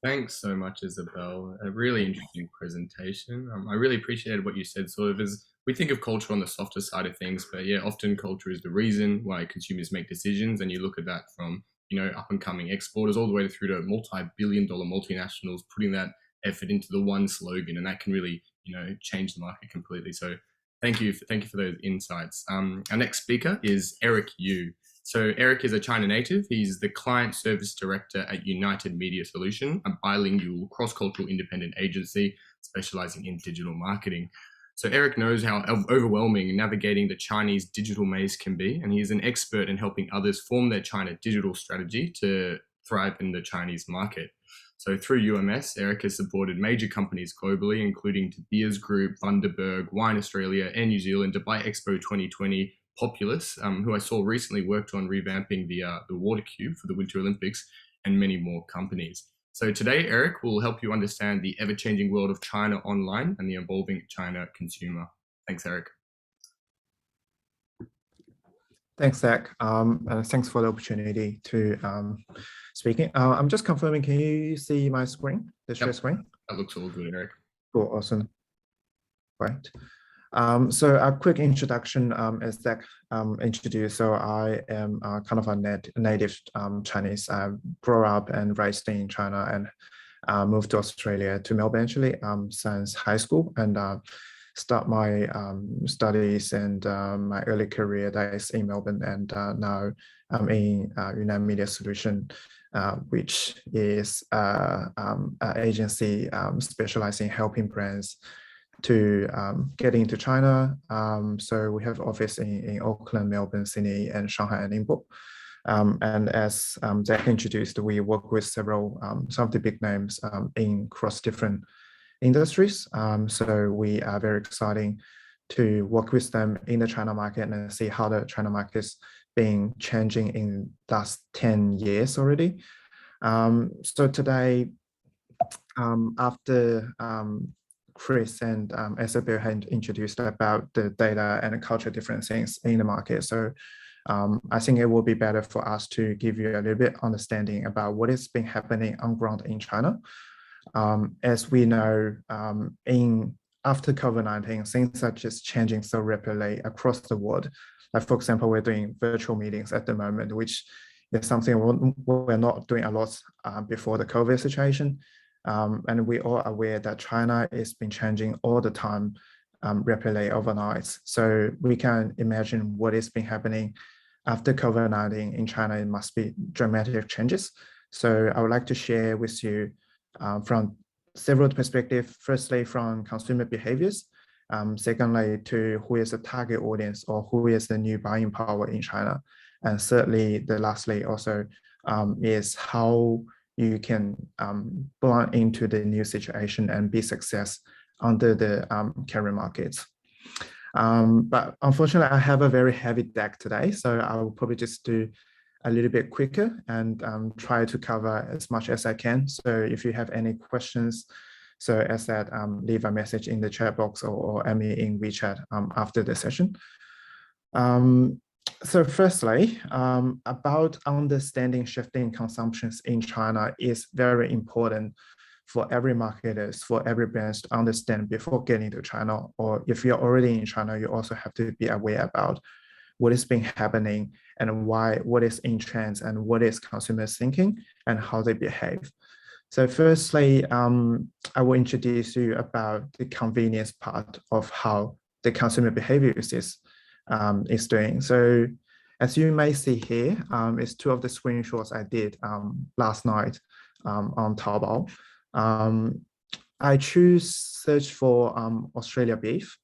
Thanks so much, Isabel. A really interesting presentation. I really appreciated what you said, sort of as we think of culture on the softer side of things, but yeah, often culture is the reason why consumers make decisions. And you look at that from, you know, up and coming exporters all the way through to multi-billion-dollar multinationals putting that effort into the one slogan, and that can really, you know, change the market completely. So thank you for those insights. Our next speaker is Eric Yu. So Eric is a China native. He's the Client Service Director at United Media Solution, a bilingual cross-cultural independent agency specializing in digital marketing. So Eric knows how overwhelming navigating the Chinese digital maze can be, and he's an expert in helping others form their China digital strategy to thrive in the Chinese market. So through UMS, Eric has supported major companies globally, including De Beers Group, Bundaberg, Wine Australia, and New Zealand, Dubai Expo 2020, Populous, who I saw recently worked on revamping the water cube for the Winter Olympics, and many more companies. So today, Eric will help you understand the ever-changing world of China online and the evolving China consumer. Thanks, Eric. Thanks, Zach. Thanks for the opportunity to speaking. I'm just confirming, can you see my screen, the share screen? That looks all good, Eric. Cool, awesome. Right. So a quick introduction, as Zach introduced. So I am kind of a native Chinese. I grew up and raised in China and moved to Australia, to Melbourne actually, since high school, and start my studies and my early career days in Melbourne, and now I'm in United Media Solution, which is an agency specializing in helping brands to get into China. So we have office in Auckland, Melbourne, Sydney, and Shanghai and Ningbo. And as Zach introduced, we work with several, some of the big names across different industries. So we are very exciting to work with them in the China market and see how the China market is been changing in the last 10 years already. So today, after Chris and Isabel had introduced about the data and the culture different things in the market. So I think it will be better for us to give you a little bit understanding about what has been happening on ground in China. As we know, after COVID-19, things are just changing so rapidly across the world. Like, for example, we're doing virtual meetings at the moment, which is something we're not doing a lot before the COVID situation. And we are aware that China has been changing all the time, rapidly overnight. So we can imagine what has been happening after COVID-19 in China. It must be dramatic changes. So I would like to share with you from several perspectives. Firstly, from consumer behaviors. Secondly, to who is the target audience or who is the new buying power in China. And thirdly, lastly also is how you can blend into the new situation and be success under the current markets. But unfortunately, I have a very heavy deck today, so I will probably just do a little bit quicker and try to cover as much as I can. So if you have any questions, so as that, leave a message in the chat box or add me in WeChat after the session. So firstly, about understanding shifting consumptions in China is very important for every marketers, for every brands to understand before getting to China, or if you're already in China, you also have to be aware about what is been happening and what is in trends and what is consumers thinking and how they behave. So firstly, I will introduce you about the convenience part of how the consumer behaviors is doing. So as you may see here, it's two of the screenshots I did last night on Taobao. I choose search for Australia beef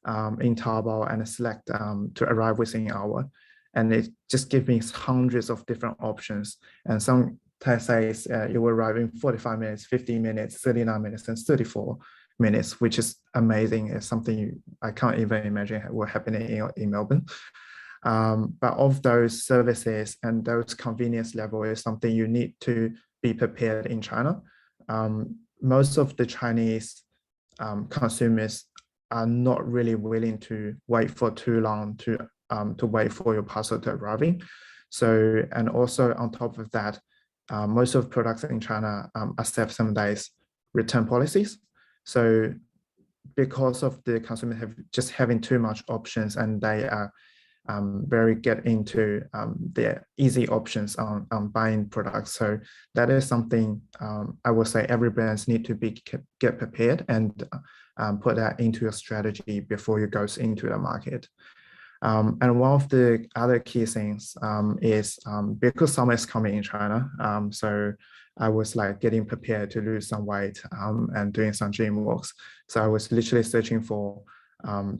in Taobao and select to arrive within an hour. And it just gives me hundreds of different options. And some says it will arrive in 45 minutes, 15 minutes, 39 minutes, and 34 minutes, which is amazing. It's something I can't even imagine what happening in Melbourne. But of those services and those convenience level is something you need to be prepared in China. Most of the Chinese consumers are not really willing to wait for too long to wait for your parcel to arriving. So, and also on top of that, most of products in China accept 7 days return policies. So because of the consumer just having too much options and they are very get into the easy options on buying products. So that is something I would say every brands need to get prepared and put that into your strategy before you go into the market. And one of the other key things is because summer is coming in China, so I was like getting prepared to lose some weight and doing some gym walks. So I was literally searching for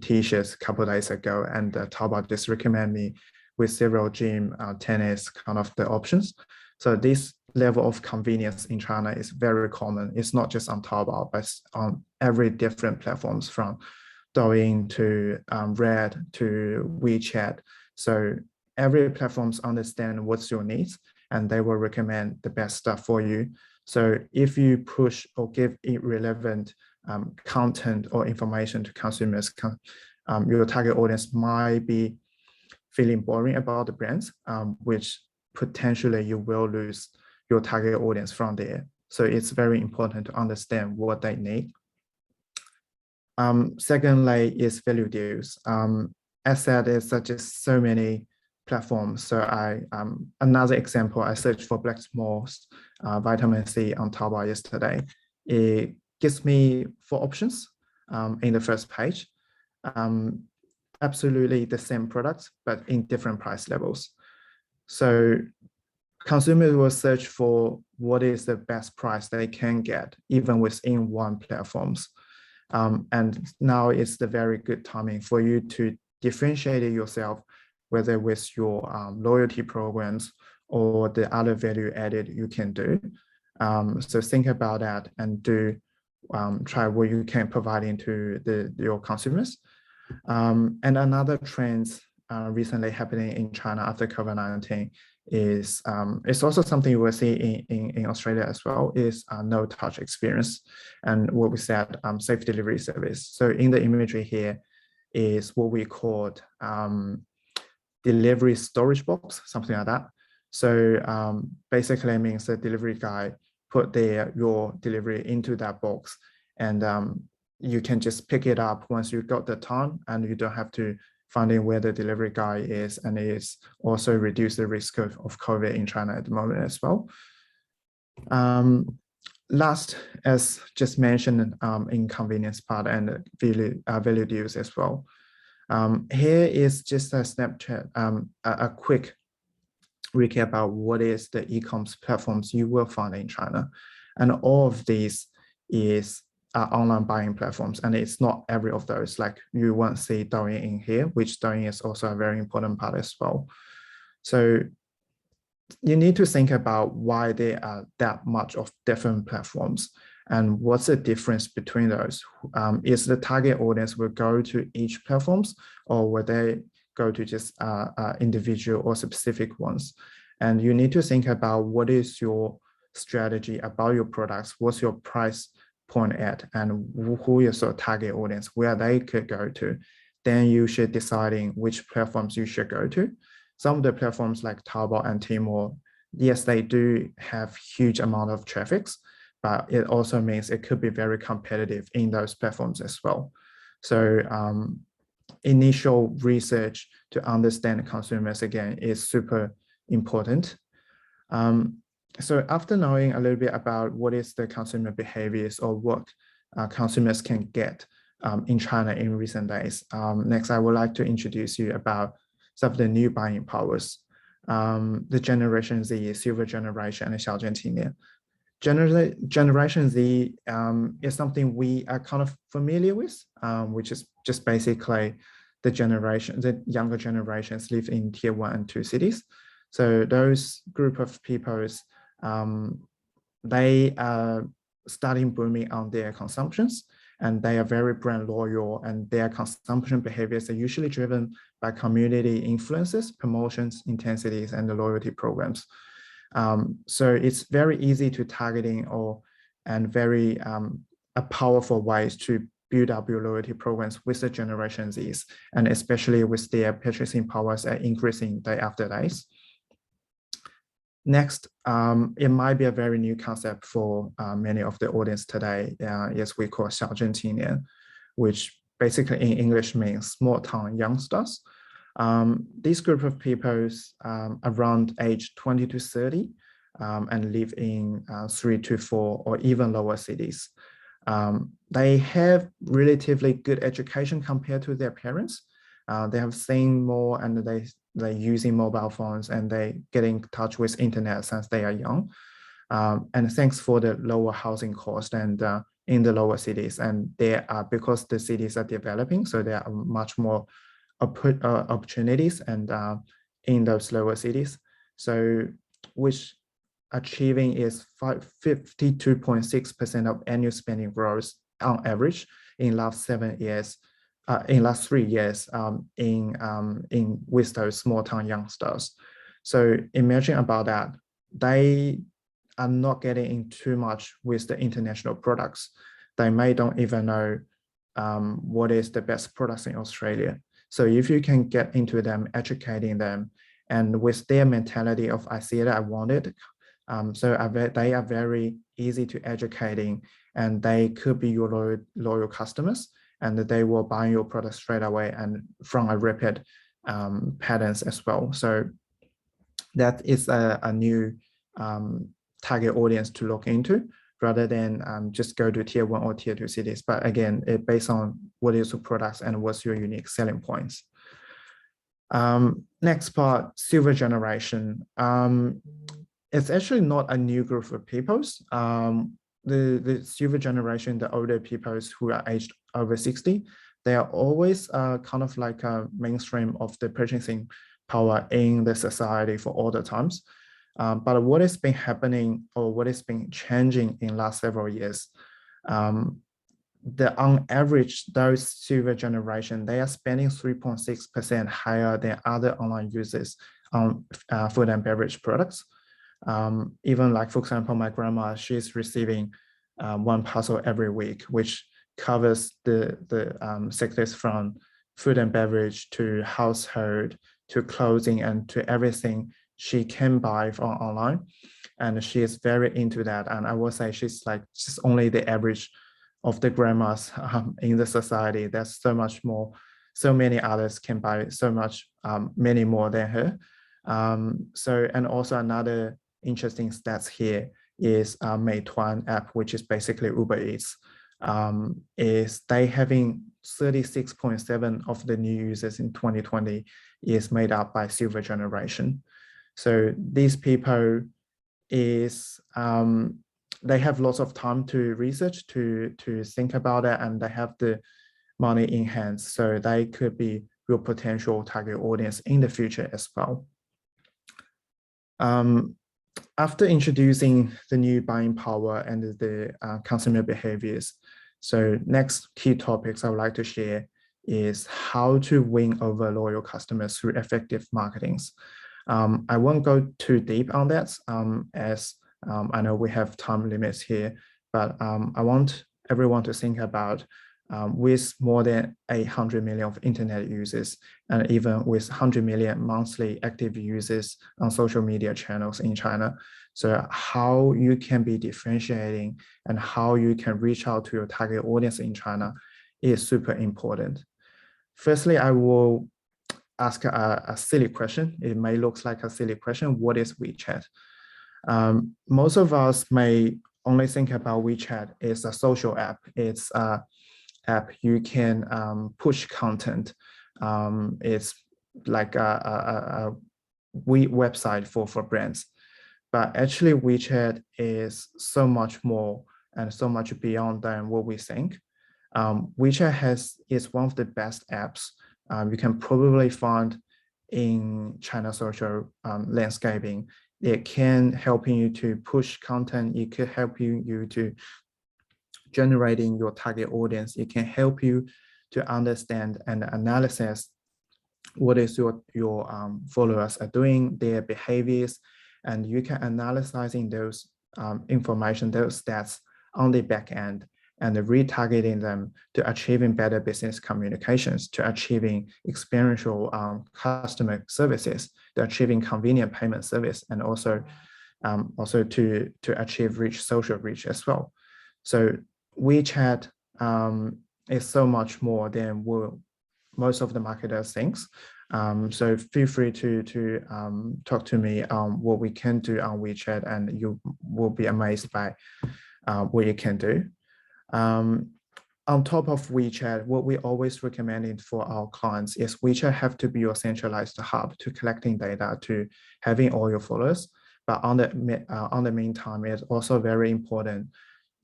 t-shirts a couple of days ago, and Taobao just recommend me with several gym, tennis kind of the options. So this level of convenience in China is very common. It's not just on Taobao, but on every different platforms from Douyin to Red to WeChat. So every platforms understand what's your needs and they will recommend the best stuff for you. So if you push or give irrelevant content or information to consumers, your target audience might be feeling boring about the brands, which potentially you will lose your target audience from there. So it's very important to understand what they need. Secondly is value deals. As said, there's just so many platforms. So another example, I searched for Black Moss vitamin C on Taobao yesterday. It gives me 4 options in the first page. Absolutely the same products, but in different price levels. So consumers will search for what is the best price they can get, even within one platforms. And now it's the very good timing for you to differentiate yourself, whether with your loyalty programs or the other value added you can do. So think about that and do try what you can provide into your consumers. And another trend recently happening in China after COVID-19 is, it's also something you will see in Australia as well, is no touch experience. And what we said, safe delivery service. So in the imagery here is what we called delivery storage box, something like that. So basically it means the delivery guy put your delivery into that box, and you can just pick it up once you got the time, and you don't have to finding where the delivery guy is, and it's also reduce the risk of COVID in China at the moment as well. Last, as just mentioned, inconvenience part and value deals as well. Here is just a snapshot, a quick recap about what is the e-commerce platforms you will find in China. And all of these is online buying platforms, and it's not every of those. Like you won't see Douyin in here, which Douyin is also a very important part as well. So you need to think about why there are that much of different platforms and what's the difference between those. Is the target audience will go to each platforms, or will they go to just individual or specific ones? And you need to think about what is your strategy about your products, what's your price point at, and who is your target audience, where they could go to. Then you should deciding which platforms you should go to. Some of the platforms like Taobao and Tmall, yes, they do have huge amount of traffic, but it also means it could be very competitive in those platforms as well. So initial research to understand consumers again is super important. So after knowing a little bit about what is the consumer behaviors or what consumers can get in China in recent days, next I would like to introduce you about some of the new buying powers. The Generation Z, Silver Generation, and the 小镇青年. Generation Z is something we are kind of familiar with, which is just basically the younger generations live in tier 1 and 2 cities. So those group of peoples, they are starting booming on their consumptions, and they are very brand loyal, and their consumption behaviors are usually driven by community influences, promotions, intensities, and the loyalty programs. So it's very easy to targeting and very a powerful ways to build up your loyalty programs with the Generation Zs, and especially with their purchasing powers are increasing day after day. Next, it might be a very new concept for many of the audience today. Yes, we call 小镇青年, which basically in English means small town youngsters. This group of people around age 20 to 30 and live in 3 to 4 or even lower cities. They have relatively good education compared to their parents. They have seen more, and they're using mobile phones, and they get in touch with internet since they are young. And thanks for the lower housing cost and in the lower cities, and because the cities are developing, so there are much more opportunities and in those lower cities. So which achieving is 52.6% of annual spending growth on average in last 7 years. In last 3 years, with those small town youngsters. So imagine about that. they are not getting in too much with the international products. They may don't even know what is the best products in Australia. So if you can get into them, educating them, and with their mentality of I see it, I want it, they are very easy to educating, and they could be your loyal customers, and they will buy your product straight away and from a repeat patterns as well. So that is a new target audience to look into, rather than just go to tier 1 or tier 2 cities. But again, it based on what is your products and what's your unique selling points. Next part, silver generation. It's actually not a new group of peoples. The silver generation, the older peoples who are aged over 60, they are always kind of like a mainstream of the purchasing power in the society for all the times. But what has been happening, or what has been changing in last several years, on average, those silver generation, they are spending 3.6% higher than other online users on food and beverage products. Even like, for example, my grandma, she's receiving one parcel every week, which covers the sectors from food and beverage to household to clothing and to everything she can buy from online. And she is very into that. And I will say she's only the average of the grandmas in the society. There's so much more, so many others can buy so much, many more than her. And also another interesting stats here is Meituan app, which is basically Uber Eats. Is they having 36.7% of the new users in 2020 is made up by silver generation. So these people is, they have lots of time to research, to think about it, and they have the money in hand. So they could be real potential target audience in the future as well. After introducing the new buying power and the consumer behaviors, so next key topics I would like to share is how to win over loyal customers through effective marketings. I won't go too deep on that, as I know we have time limits here, but I want everyone to think about with more than 800 million of internet users, and even with 100 million monthly active users on social media channels in China. So how you can be differentiating and how you can reach out to your target audience in China is super important. Firstly, I will ask a silly question. It may look like a silly question. What is WeChat? Most of us may only think about WeChat as a social app. It's a app you can push content. It's like a website for brands. But actually WeChat is so much more and so much beyond than what we think. WeChat is one of the best apps you can probably find in China social landscaping. It can help you to push content. It could help you to generating your target audience. It can help you to understand and analyze what is your followers are doing, their behaviors, and you can analyzing those information, those stats on the back end, and retargeting them to achieving better business communications, to achieving experiential customer services, to achieving convenient payment service, and also to achieve rich social reach as well. So WeChat is so much more than what most of the marketers thinks. So feel free to talk to me on what we can do on WeChat, and you will be amazed by what you can do. On top of WeChat, what we always recommend for our clients is WeChat have to be your centralized hub to collecting data, to having all your followers. But on the meantime, it's also very important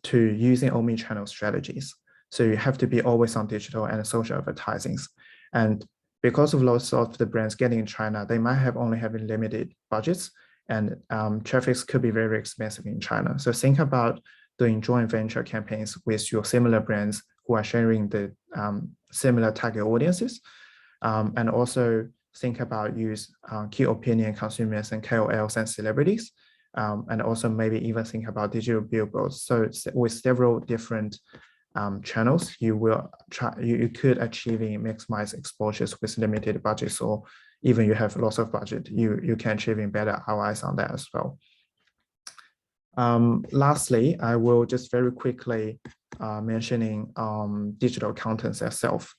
to using omni-channel strategies. So you have to be always on digital and social advertising. And because of lots of the brands getting in China, they might have only having limited budgets, and traffic could be very expensive in China. So think about doing joint venture campaigns with your similar brands who are sharing the similar target audiences. And also think about use key opinion consumers and KOLs and celebrities and also maybe even think about digital billboards. So with several different channels, you could achieving maximize exposures with limited budgets, or even you have lots of budget, you can achieving better ROIs on that as well. Lastly, I will just very quickly mentioning digital contents itself.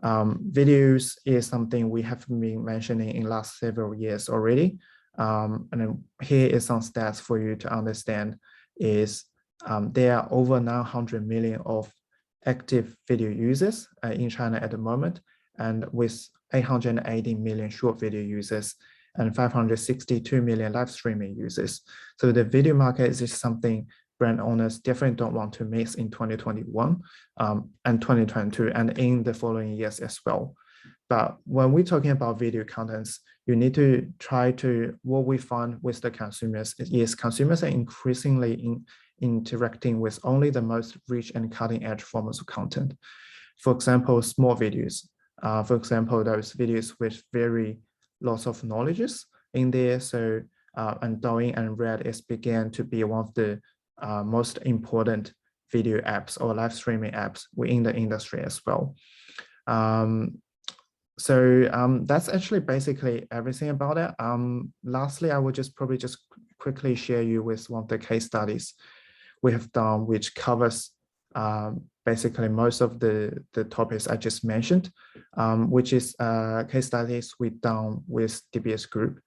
Videos is something we have been mentioning in last several years already. And then here is some stats for you to understand is there are over 900 million of active video users in China at the moment, and with 880 million short video users and 562 million live streaming users. So the video market is just something brand owners definitely don't want to miss in 2021 and 2022 and in the following years as well. But when we're talking about video contents, you need to try to, what we find with the consumers is consumers are increasingly interacting with only the most rich and cutting edge forms of content. For example, small videos. For example, those videos with very lots of knowledges in there. So, and Douyin and Red is began to be one of the most important video apps or live streaming apps within the industry as well. So that's actually basically everything about it. Lastly, I would just probably just quickly share you with one of the case studies we have done, which covers basically most of the topics I just mentioned, which is case studies we've done with DBS Group,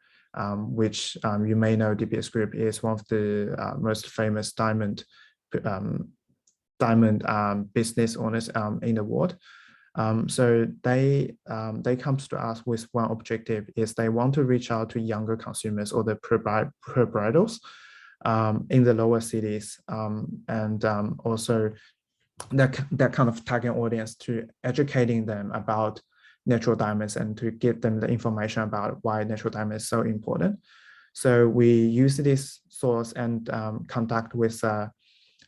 which you may know DBS Group is one of the most famous diamond business owners in the world. So they comes to us with one objective is they want to reach out to younger consumers or the pre-bridals in the lower cities, and also that kind of target audience to educating them about natural diamonds and to give them the information about why natural diamonds is so important. So we use this source and conduct with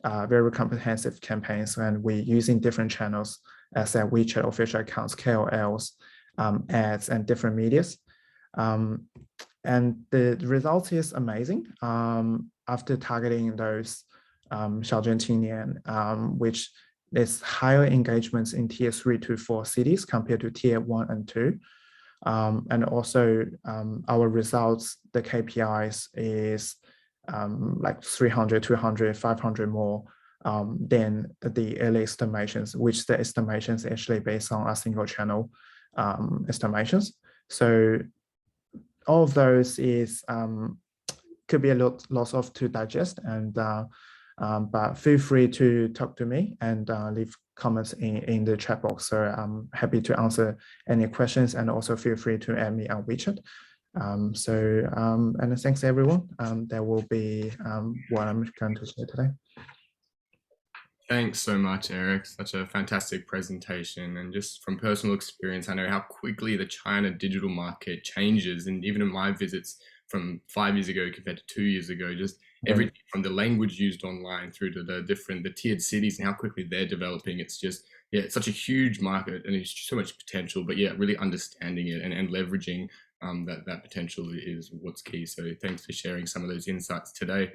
very comprehensive campaigns, and we're using different channels as WeChat official accounts, KOLs, ads, and different medias. And the result is amazing. After targeting those 小镇青年, which is higher engagements in tier 3 to 4 cities compared to tier 1 and 2. And also our results, the KPIs is like 300, 200, 500 more than the early estimations, which the estimations actually based on a single channel estimations. So all of those is could be a lot of to digest, and but feel free to talk to me and leave comments in the chat box. So I'm happy to answer any questions, and also feel free to add me on WeChat. And thanks everyone. That will be what I'm going to say today. Thanks so much, Eric. Such a fantastic presentation. And just from personal experience, I know how quickly the China digital market changes. And even in my visits from 5 years ago compared to 2 years ago, just everything from the language used online through to the tiered cities and how quickly they're developing. It's just, yeah, it's such a huge market and there's so much potential, but yeah, really understanding it and leveraging that potential is what's key. So thanks for sharing some of those insights today.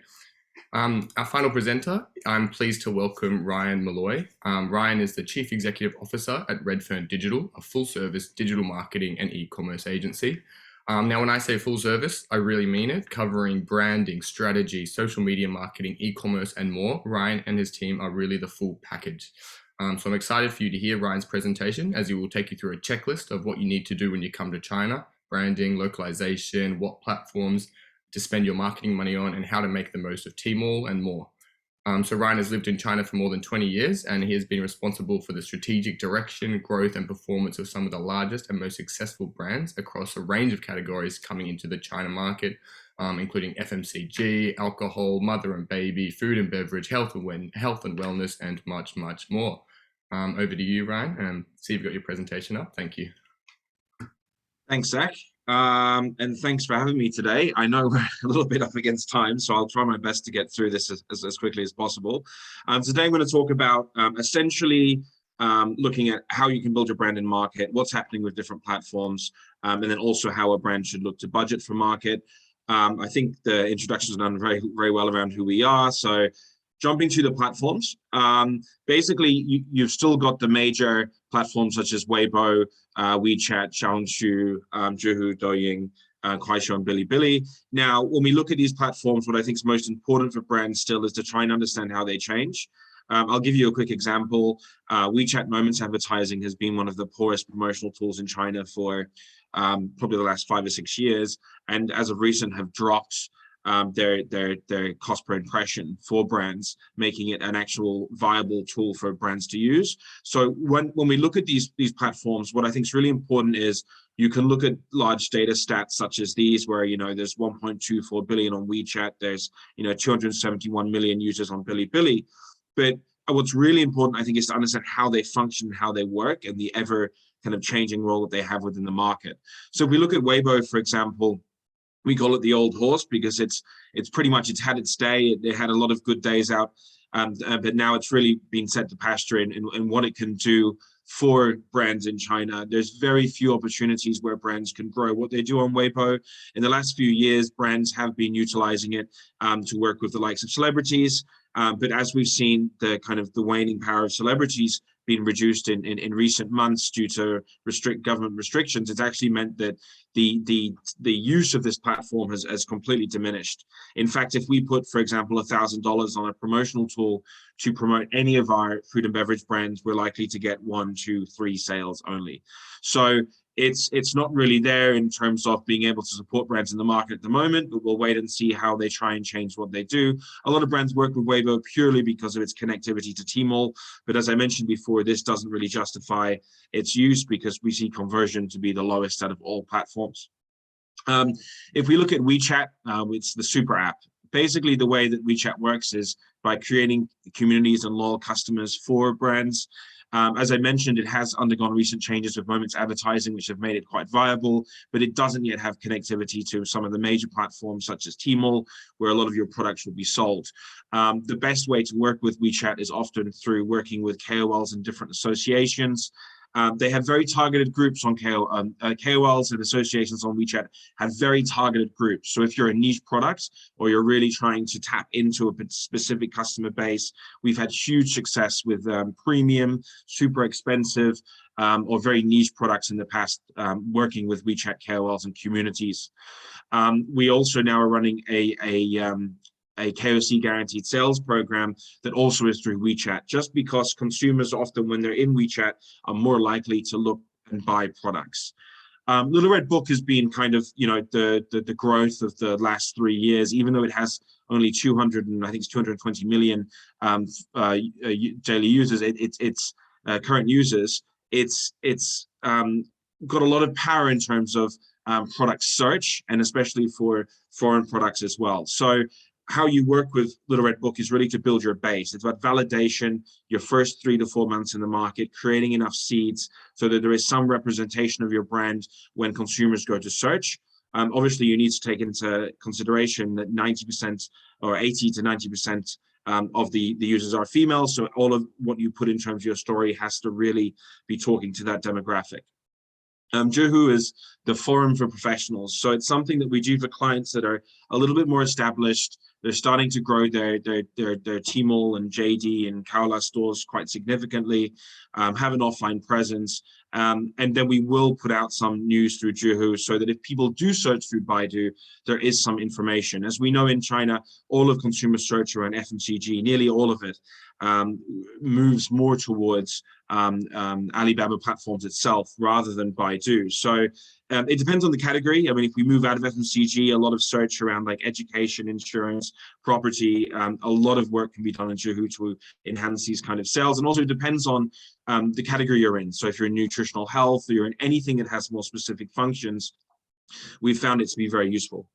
Our final presenter, I'm pleased to welcome Ryan Molloy. Ryan is the Chief Executive Officer at Redfern Digital, a full-service digital marketing and e-commerce agency. Now, when I say full service, I really mean it, covering branding, strategy, social media marketing, e-commerce, and more. Ryan and his team are really the full package. So I'm excited for you to hear Ryan's presentation, as he will take you through a checklist of what you need to do when you come to China, branding, localization, what platforms to spend your marketing money on, and how to make the most of Tmall and more. So Ryan has lived in China for more than 20 years, and he has been responsible for the strategic direction, growth, and performance of some of the largest and most successful brands across a range of categories coming into the China market, including FMCG, alcohol, mother and baby, food and beverage, health and wellness, and much, much more. Over to you, Ryan, and see if you've got your presentation up. Thank you. Thanks, Zach. And thanks for having me today. I know we're a little bit up against time, so I'll try my best to get through this as quickly as possible. Today I'm going to talk about essentially looking at how you can build your brand in market, what's happening with different platforms, and then also how a brand should look to budget for market. I think the introduction is done very, very well around who we are. So jumping to the platforms, basically you've still got the major platforms such as Weibo, WeChat, Xiaohongshu, Zhihu, Douyin, Kuaishou, and Bilibili. Now, when we look at these platforms, what I think is most important for brands still is to try and understand how they change. I'll give you a quick example. WeChat Moments advertising has been one of the poorest promotional tools in China for probably the last 5 or 6 years, and as of recent have dropped their cost per impression for brands, making it an actual viable tool for brands to use. So when we look at these platforms, what I think is really important is you can look at large data stats such as these, where there's 1.24 billion on WeChat, there's 271 million users on Bilibili. But what's really important, I think, is to understand how they function, how they work, and the ever kind of changing role that they have within the market. So if we look at Weibo, for example, we call it the old horse because it's pretty much, it's had its day. It had a lot of good days out, but now it's really been set to pasture in what it can do for brands in China. There's very few opportunities where brands can grow what they do on Weibo. In the last few years, brands have been utilizing it to work with the likes of celebrities. But as we've seen the waning power of celebrities being reduced in recent months due to government restrictions, it's actually meant that the use of this platform has completely diminished. In fact, if we put, for example, $1,000 on a promotional tool to promote any of our food and beverage brands, we're likely to get 1, 2, 3 sales only. So it's not really there in terms of being able to support brands in the market at the moment, but we'll wait and see how they try and change what they do. A lot of brands work with Weibo purely because of its connectivity to Tmall, but as I mentioned before, this doesn't really justify its use because we see conversion to be the lowest out of all platforms. If we look at WeChat, it's the super app. Basically, the way that WeChat works is by creating communities and loyal customers for brands. As I mentioned, it has undergone recent changes with Moments advertising, which have made it quite viable, but it doesn't yet have connectivity to some of the major platforms such as Tmall, where a lot of your products will be sold. The best way to work with WeChat is often through working with KOLs and different associations. They have very targeted groups on KOLs and associations on WeChat have very targeted groups. So if you're a niche product or you're really trying to tap into a specific customer base, we've had huge success with premium, super expensive, or very niche products in the past, working with WeChat KOLs and communities. We also now are running a KOC guaranteed sales program that also is through WeChat, just because consumers often, when they're in WeChat, are more likely to look and buy products. Little Red Book has been kind of, the growth of the last 3 years, even though it has only 220 million daily users, its current users, it's got a lot of power in terms of product search, and especially for foreign products as well. So how you work with Little Red Book is really to build your base. It's about validation, your first 3 to 4 months in the market, creating enough seeds so that there is some representation of your brand when consumers go to search. Obviously, you need to take into consideration that 90% or 80 to 90% of the users are female. So all of what you put in terms of your story has to really be talking to that demographic. Zhihu is the forum for professionals. So it's something that we do for clients that are a little bit more established. They're starting to grow their Tmall and JD and Kaola stores quite significantly, have an offline presence. And then we will put out some news through Zhihu so that if people do search through Baidu, there is some information. As we know in China, all of consumer search around FMCG, nearly all of it, moves more towards Alibaba platforms itself rather than Baidu. So it depends on the category. I mean, if we move out of FMCG, a lot of search around like education, insurance, property, a lot of work can be done in Zhihu to enhance these kind of sales. And also it depends on the category you're in. So if you're in nutritional health, or you're in anything that has more specific functions, we've found it to be very useful.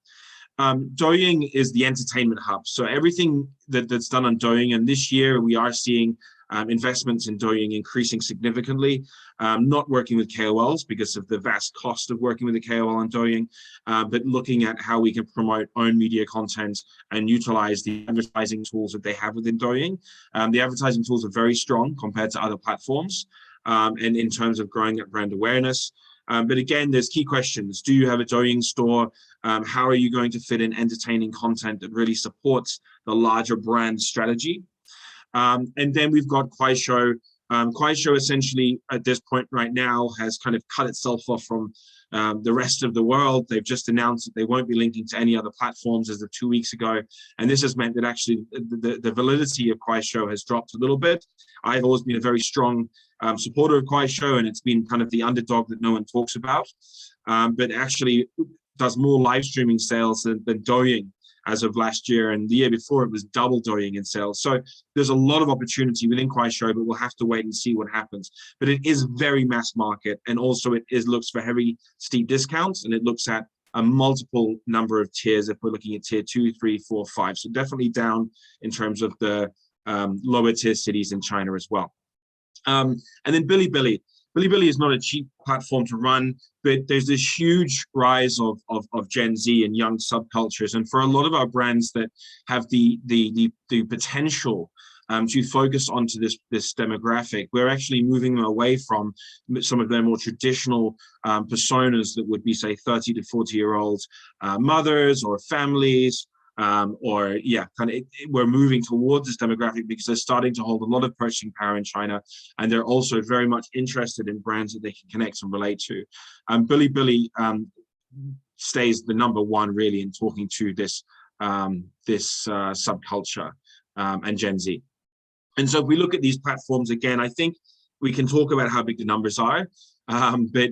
Douyin is the entertainment hub. So everything that's done on Douyin, and this year we are seeing investments in Douyin increasing significantly, not working with KOLs because of the vast cost of working with a KOL on Douyin, but looking at how we can promote own media content and utilize the advertising tools that they have within Douyin. The advertising tools are very strong compared to other platforms, and in terms of growing that brand awareness. But again, there's key questions. Do you have a Douyin store? How are you going to fit in entertaining content that really supports the larger brand strategy? And then we've got Kuaishou. Kuaishou essentially at this point right now has kind of cut itself off from the rest of the world. They've just announced that they won't be linking to any other platforms as of 2 weeks ago. And this has meant that actually the validity of Kuaishou has dropped a little bit. I've always been a very strong supporter of Kuaishou, and it's been kind of the underdog that no one talks about, but actually does more live streaming sales than Douyin as of last year, and the year before it was double Douyin in sales. So there's a lot of opportunity within Kuaishou, but we'll have to wait and see what happens. But it is very mass market, and also it looks for heavy, steep discounts, and it looks at a multiple number of tiers if we're looking at tier 2, 3, 4, 5. So definitely down in terms of the lower tier cities in China as well. And then Bilibili. Bilibili is not a cheap platform to run, but there's this huge rise of Gen Z and young subcultures. And for a lot of our brands that have the potential to focus onto this demographic, we're actually moving them away from some of their more traditional personas that would be, say, 30 to 40-year-old mothers or families. We're moving towards this demographic because they're starting to hold a lot of purchasing power in China, and they're also very much interested in brands that they can connect and relate to. Bilibili stays the number one really in talking to this subculture and Gen Z. And so if we look at these platforms again, I think we can talk about how big the numbers are. But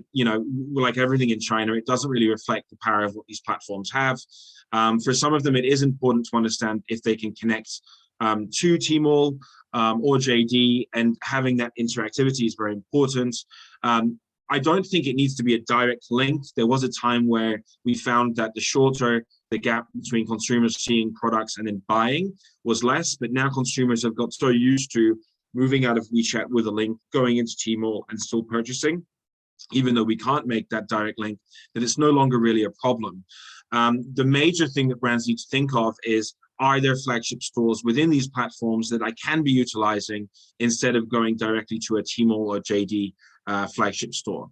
like everything in China, it doesn't really reflect the power of what these platforms have. For some of them, it is important to understand if they can connect to Tmall or JD, and having that interactivity is very important. I don't think it needs to be a direct link. There was a time where we found that the shorter the gap between consumers seeing products and then buying was less, but now consumers have got so used to moving out of WeChat with a link, going into Tmall and still purchasing, even though we can't make that direct link, that it's no longer really a problem. The major thing that brands need to think of is, are there flagship stores within these platforms that I can be utilizing instead of going directly to a Tmall or JD flagship store?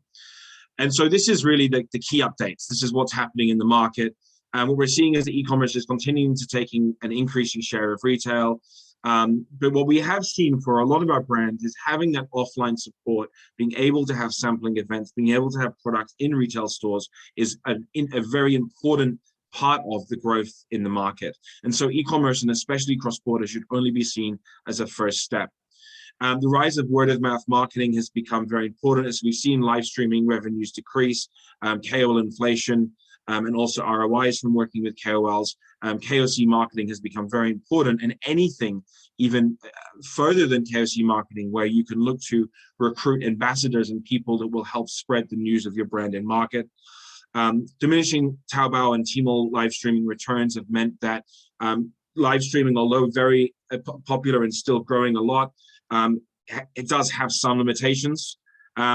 And so this is really the key updates. This is what's happening in the market. What we're seeing is that e-commerce is continuing to taking an increasing share of retail. But what we have seen for a lot of our brands is having that offline support, being able to have sampling events, being able to have products in retail stores is a very important part of the growth in the market. And so e-commerce, and especially cross-border, should only be seen as a first step. The rise of word-of-mouth marketing has become very important, as we've seen live streaming revenues decrease, KOL inflation, and also ROIs from working with KOLs. KOC marketing has become very important, and anything even further than KOC marketing, where you can look to recruit ambassadors and people that will help spread the news of your brand in market. Diminishing Taobao and Tmall live streaming returns have meant that live streaming, although very popular and still growing a lot, it does have some limitations.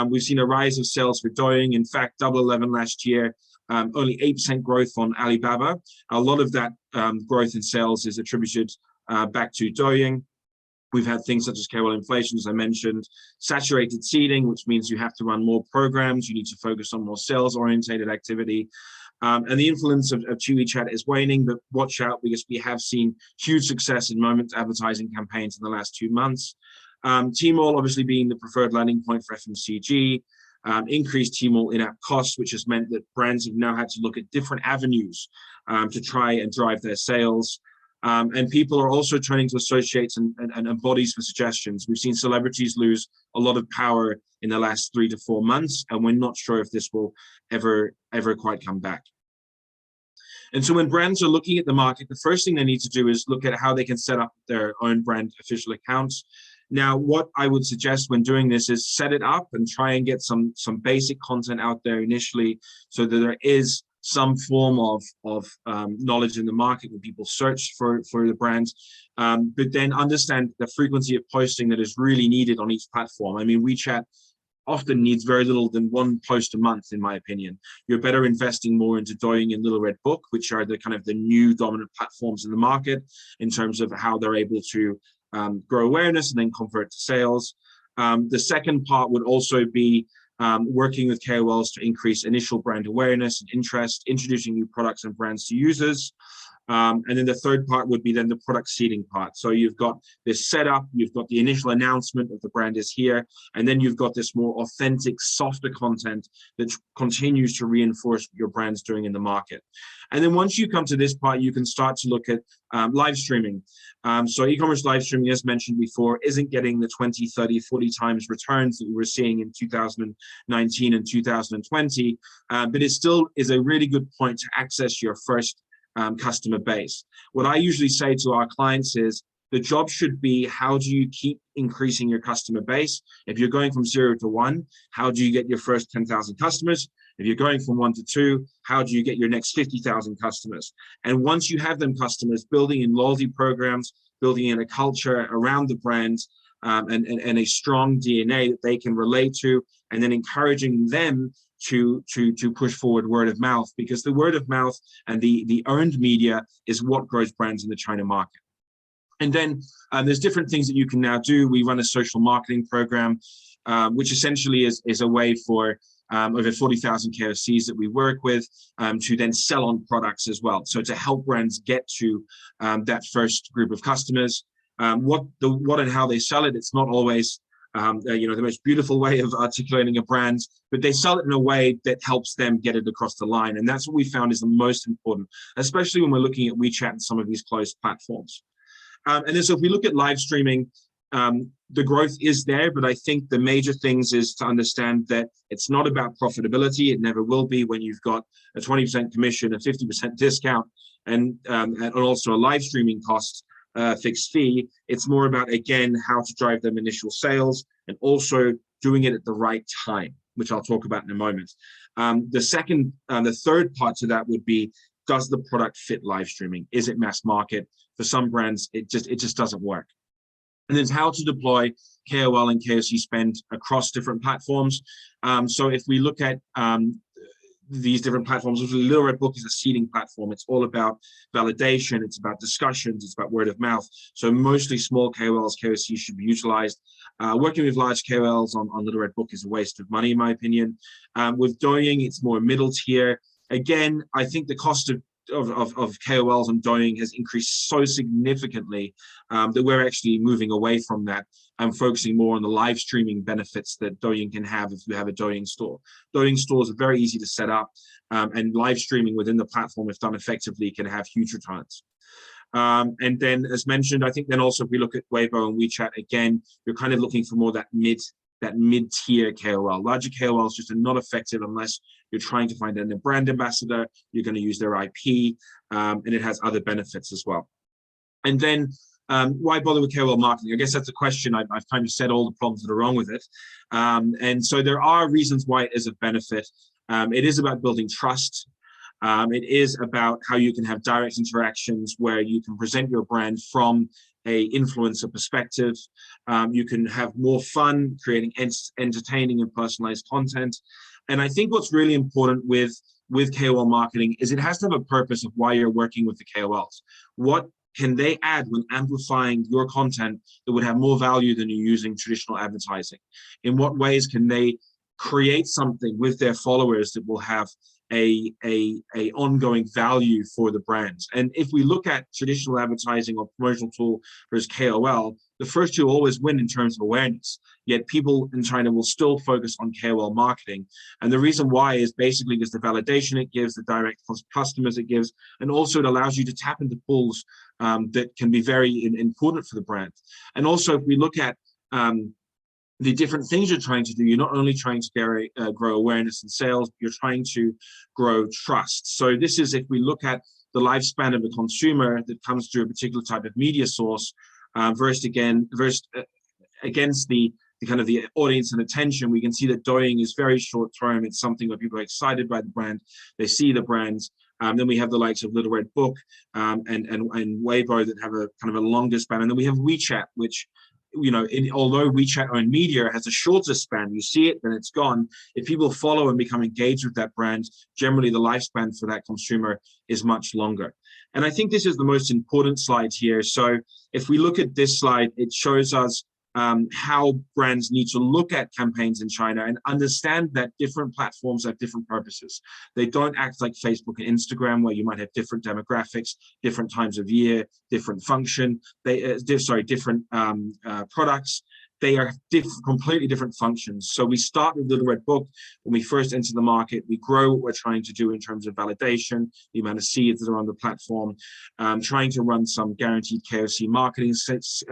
We've seen a rise of sales for Douyin. In fact, Double 11 last year, only 8% growth on Alibaba. A lot of that growth in sales is attributed back to Douyin. We've had things such as KOL inflation, as I mentioned, saturated seeding, which means you have to run more programs. You need to focus on more sales-oriented activity. And the influence of WeChat is waning, but watch out, because we have seen huge success in Moments advertising campaigns in the last 2 months. Tmall obviously being the preferred landing point for FMCG, increased Tmall in-app costs, which has meant that brands have now had to look at different avenues to try and drive their sales. And people are also turning to associates and bodies for suggestions. We've seen celebrities lose a lot of power in the last 3 to 4 months, and we're not sure if this will ever quite come back. And so when brands are looking at the market, the first thing they need to do is look at how they can set up their own brand official accounts. Now, what I would suggest when doing this is set it up and try and get some basic content out there initially, so that there is some form of knowledge in the market when people search for the brands, but then understand the frequency of posting that is really needed on each platform. I mean, WeChat often needs very little than 1 post a month, in my opinion. You're better investing more into Douyin and Little Red Book, which are the kind of the new dominant platforms in the market in terms of how they're able to grow awareness and then convert to sales. The second part would also be working with KOLs to increase initial brand awareness and interest, introducing new products and brands to users. And then the third part would be then the product seeding part. So you've got this setup, you've got the initial announcement of the brand is here, and then you've got this more authentic, softer content that continues to reinforce what your brand's doing in the market. And then once you come to this part, you can start to look at live streaming. So e-commerce live streaming, as mentioned before, isn't getting the 20, 30, 40 times returns that we were seeing in 2019 and 2020, but it still is a really good point to access your first customer base. What I usually say to our clients is the job should be, how do you keep increasing your customer base? If you're going from 0 to 1, how do you get your first 10,000 customers? If you're going from 1 to 2, how do you get your next 50,000 customers? And once you have them customers, building in loyalty programs, building in a culture around the brand, and a strong DNA that they can relate to, and then encouraging them to push forward word of mouth, because the word of mouth and the earned media is what grows brands in the China market. And then there's different things that you can now do. We run a social marketing program, which essentially is a way for over 40,000 KOCs that we work with to then sell on products as well. So to help brands get to that first group of customers, what and how they sell it, it's not always the most beautiful way of articulating a brand, but they sell it in a way that helps them get it across the line. And that's what we found is the most important, especially when we're looking at WeChat and some of these closed platforms. And then so if we look at live streaming, the growth is there, but I think the major things is to understand that it's not about profitability. It never will be when you've got a 20% commission, a 50% discount, and also a live streaming cost. Fixed fee. It's more about, again, how to drive them initial sales and also doing it at the right time, which I'll talk about in a moment. The third part to that would be, does the product fit live streaming? Is it mass market? For some brands, it just doesn't work. And then how to deploy KOL and KOC spend across different platforms. So if we look at these different platforms, Little Red Book is a seeding platform. It's all about validation. It's about discussions. It's about word of mouth. So mostly small KOLs, KOCs should be utilized. Working with large KOLs on Little Red Book is a waste of money, in my opinion. With Douyin, it's more middle tier. Again, I think the cost of KOLs on Douyin has increased so significantly that we're actually moving away from that and focusing more on the live streaming benefits that Douyin can have if you have a Douyin store. Douyin stores are very easy to set up, and live streaming within the platform, if done effectively, can have huge returns. And then, as mentioned, I think then also if we look at Weibo and WeChat, again, you're kind of looking for more that mid-tier KOL. Larger KOLs just are not effective unless you're trying to find a brand ambassador. You're going to use their IP, and it has other benefits as well. And then why bother with KOL marketing? I guess that's a question. I've kind of said all the problems that are wrong with it. And so there are reasons why it is a benefit. It is about building trust. It is about how you can have direct interactions where you can present your brand from a influencer perspective. You can have more fun creating entertaining and personalized content. And I think what's really important with KOL marketing is it has to have a purpose of why you're working with the KOLs. What can they add when amplifying your content that would have more value than you using traditional advertising? In what ways can they create something with their followers that will have a ongoing value for the brands? And if we look at traditional advertising or promotional tool versus KOL, the first two always win in terms of awareness, yet people in China will still focus on KOL marketing. And the reason why is basically because the validation it gives, the direct customers it gives, and also it allows you to tap into pools that can be very important for the brand. And also if we look at the different things you're trying to do, you're not only trying to grow awareness and sales, you're trying to grow trust. So this is, if we look at the lifespan of a consumer that comes to a particular type of media source, versus against the kind of the audience and attention, we can see that Douyin is very short term. It's something where people are excited by the brand, they see the brands. Then we have the likes of Little Red Book and Weibo that have a kind of a longer span. And then we have WeChat, which, although WeChat owned media has a shorter span, you see it, then it's gone. If people follow and become engaged with that brand, generally the lifespan for that consumer is much longer. And I think this is the most important slide here. So if we look at this slide, it shows us how brands need to look at campaigns in China and understand that different platforms have different purposes. They don't act like Facebook and Instagram, where you might have different demographics, different times of year, different function, different products. They are completely different functions. So we start with Little Red Book. When we first enter the market, we grow what we're trying to do in terms of validation, the amount of seeds that are on the platform, trying to run some guaranteed KOC marketing sets,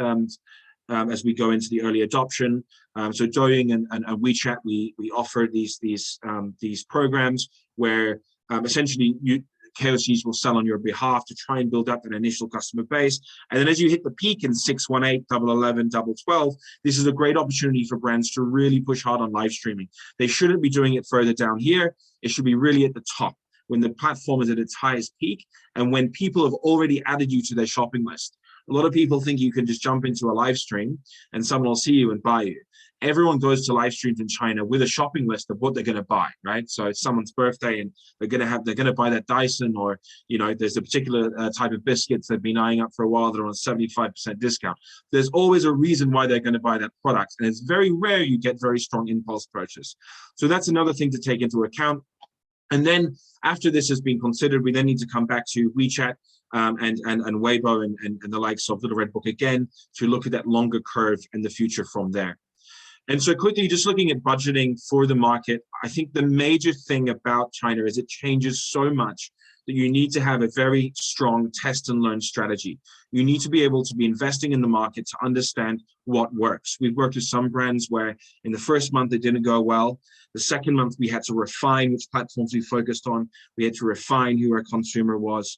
as we go into the early adoption. So Douyin and WeChat, we offer these programs where essentially KOCs will sell on your behalf to try and build up an initial customer base. And then as you hit the peak in 618, 11, 12, this is a great opportunity for brands to really push hard on live streaming. They shouldn't be doing it further down here. It should be really at the top, when the platform is at its highest peak and when people have already added you to their shopping list. A lot of people think you can just jump into a live stream and someone will see you and buy you. Everyone goes to live streams in China with a shopping list of what they're going to buy, right? So it's someone's birthday and they're going to buy that Dyson, or, you know, there's a particular type of biscuits they've been eyeing up for a while. They're on 75% discount. There's always a reason why they're going to buy that product. And it's very rare you get very strong impulse purchase. So that's another thing to take into account. And then after this has been considered, we then need to come back to WeChat and Weibo and the likes of Little Red Book again to look at that longer curve and the future from there. And so quickly, just looking at budgeting for the market, I think the major thing about China is it changes so much that you need to have a very strong test and learn strategy. You need to be able to be investing in the market to understand what works. We've worked with some brands where in the first month it didn't go well. The second month we had to refine which platforms we focused on. We had to refine who our consumer was.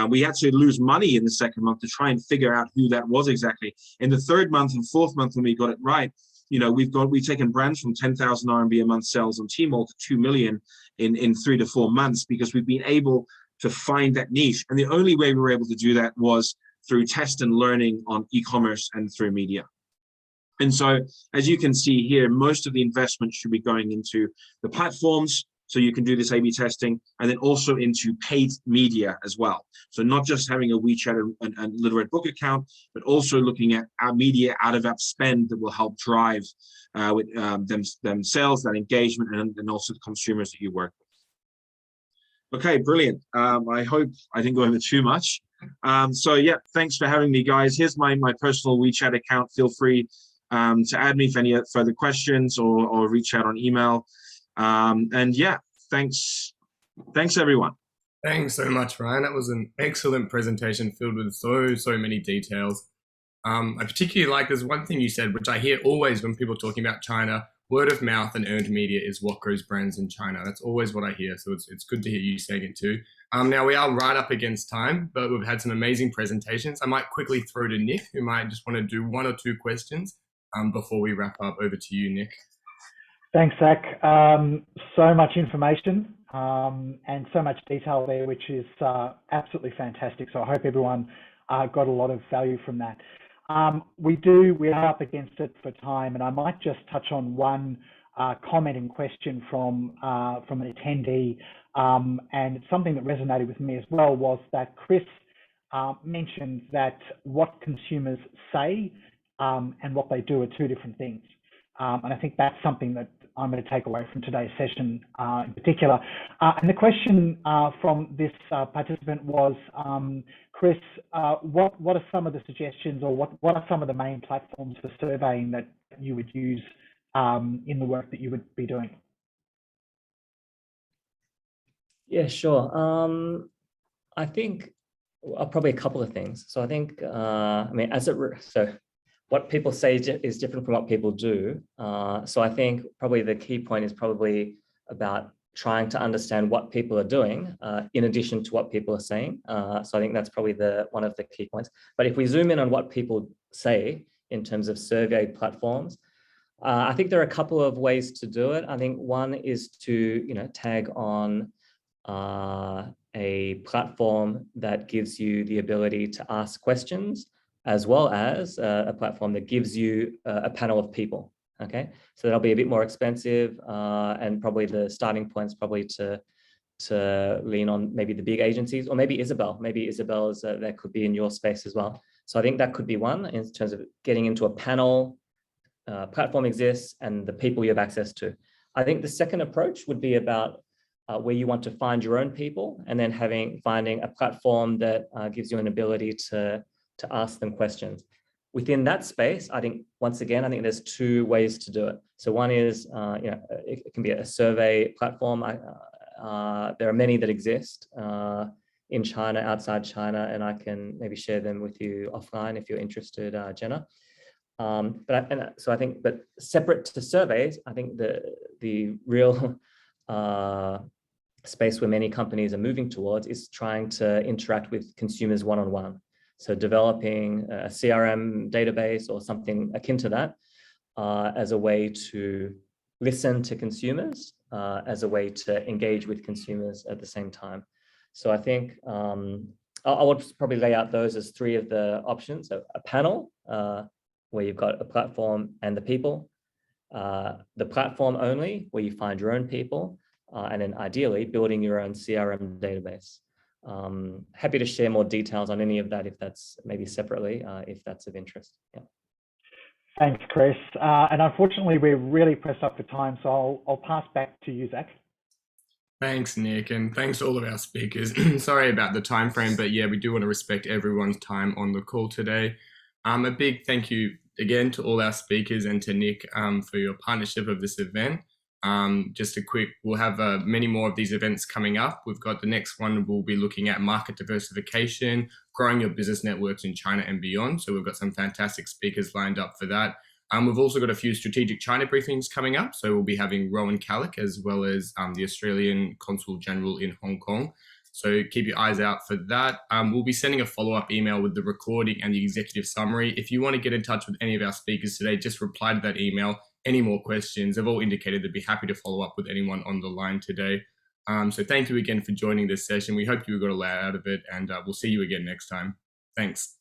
We had to lose money in the second month to try and figure out who that was exactly. In the third month and fourth month when we got it right, you know, we've taken brands from 10,000 RMB a month sales on Tmall to 2 million in 3 to 4 months, because we've been able to find that niche. And the only way we were able to do that was through test and learning on e-commerce and through media. And so, as you can see here, most of the investment should be going into the platforms, so you can do this A/B testing, and then also into paid media as well. So not just having a WeChat and Little Red Book account, but also looking at our media out-of-app spend that will help drive with themselves, that engagement, and also the consumers that you work with. Okay, brilliant. I hope I didn't go over too much. So yeah, thanks for having me, guys. Here's my personal WeChat account. Feel free to add me if any further questions, or reach out on email. And yeah, thanks everyone. Thanks so much, Ryan. That was an excellent presentation filled with so many details. I particularly like, there's one thing you said, which I hear always when people are talking about China: word of mouth and earned media is what grows brands in China. That's always what I hear. So it's good to hear you saying it too. Now we are right up against time, but we've had some amazing presentations. I might quickly throw to Nick, who might just want to do 1 or 2 questions before we wrap up. Over to you, Nick. Thanks, Zach. So much information and so much detail there, which is absolutely fantastic. So I hope everyone got a lot of value from that. We are up against it for time, and I might just touch on one comment and question from an attendee, and something that resonated with me as well was that Chris mentioned that what consumers say and what they do are 2 different things. And I think that's something that I'm going to take away from today's session in particular. And the question from this participant was, Chris, what are some of the suggestions, or what are some of the main platforms for surveying that you would use in the work that you would be doing? Yeah, sure. I think probably a couple of things. So I think, I mean, so what people say is different from what people do. So I think probably the key point is probably about trying to understand what people are doing in addition to what people are saying. So I think that's probably one of the key points. But if we zoom in on what people say in terms of survey platforms, I think there are a couple of ways to do it. I think one is to tag on a platform that gives you the ability to ask questions, as well as a platform that gives you a panel of people. Okay, so that'll be a bit more expensive, and probably the starting point's probably to lean on maybe the big agencies, or maybe Isabel. Maybe Isabel is that could be in your space as well. So I think that could be one in terms of getting into a panel platform exists and the people you have access to. I think the second approach would be about where you want to find your own people, and then finding a platform that gives you an ability to ask them questions. Within that space, I think, once again, I think there's two ways to do it. So one is, it can be a survey platform. There are many that exist in China, outside China, and I can maybe share them with you offline if you're interested, Jenna. But separate to surveys, I think the real space where many companies are moving towards is trying to interact with consumers one-on-one. So developing a CRM database or something akin to that as a way to listen to consumers, as a way to engage with consumers at the same time. So I think I would probably lay out those as three of the options: a panel where you've got a platform and the people, the platform only where you find your own people, and then ideally building your own CRM database. Happy to share more details on any of that if that's maybe separately, if that's of interest. Yeah. Thanks, Chris. And unfortunately, we're really pressed up for time, so I'll pass back to you, Zach. Thanks, Nick, and thanks to all of our speakers. Sorry about the time frame, but yeah, we do want to respect everyone's time on the call today. A big thank you again to all our speakers and to Nick for your partnership of this event. Just a quick, we'll have many more of these events coming up. We've got the next one, we'll be looking at market diversification, growing your business networks in China and beyond. So we've got some fantastic speakers lined up for that. We've also got a few strategic China briefings coming up. So we'll be having Rowan Calick as well as the Australian Consul General in Hong Kong. So keep your eyes out for that. We'll be sending a follow-up email with the recording and the executive summary. If you want to get in touch with any of our speakers today, just reply to that email. Any more questions, they've all indicated they'd be happy to follow up with anyone on the line today. So thank you again for joining this session. We hope you got a lot out of it, and we'll see you again next time. Thanks.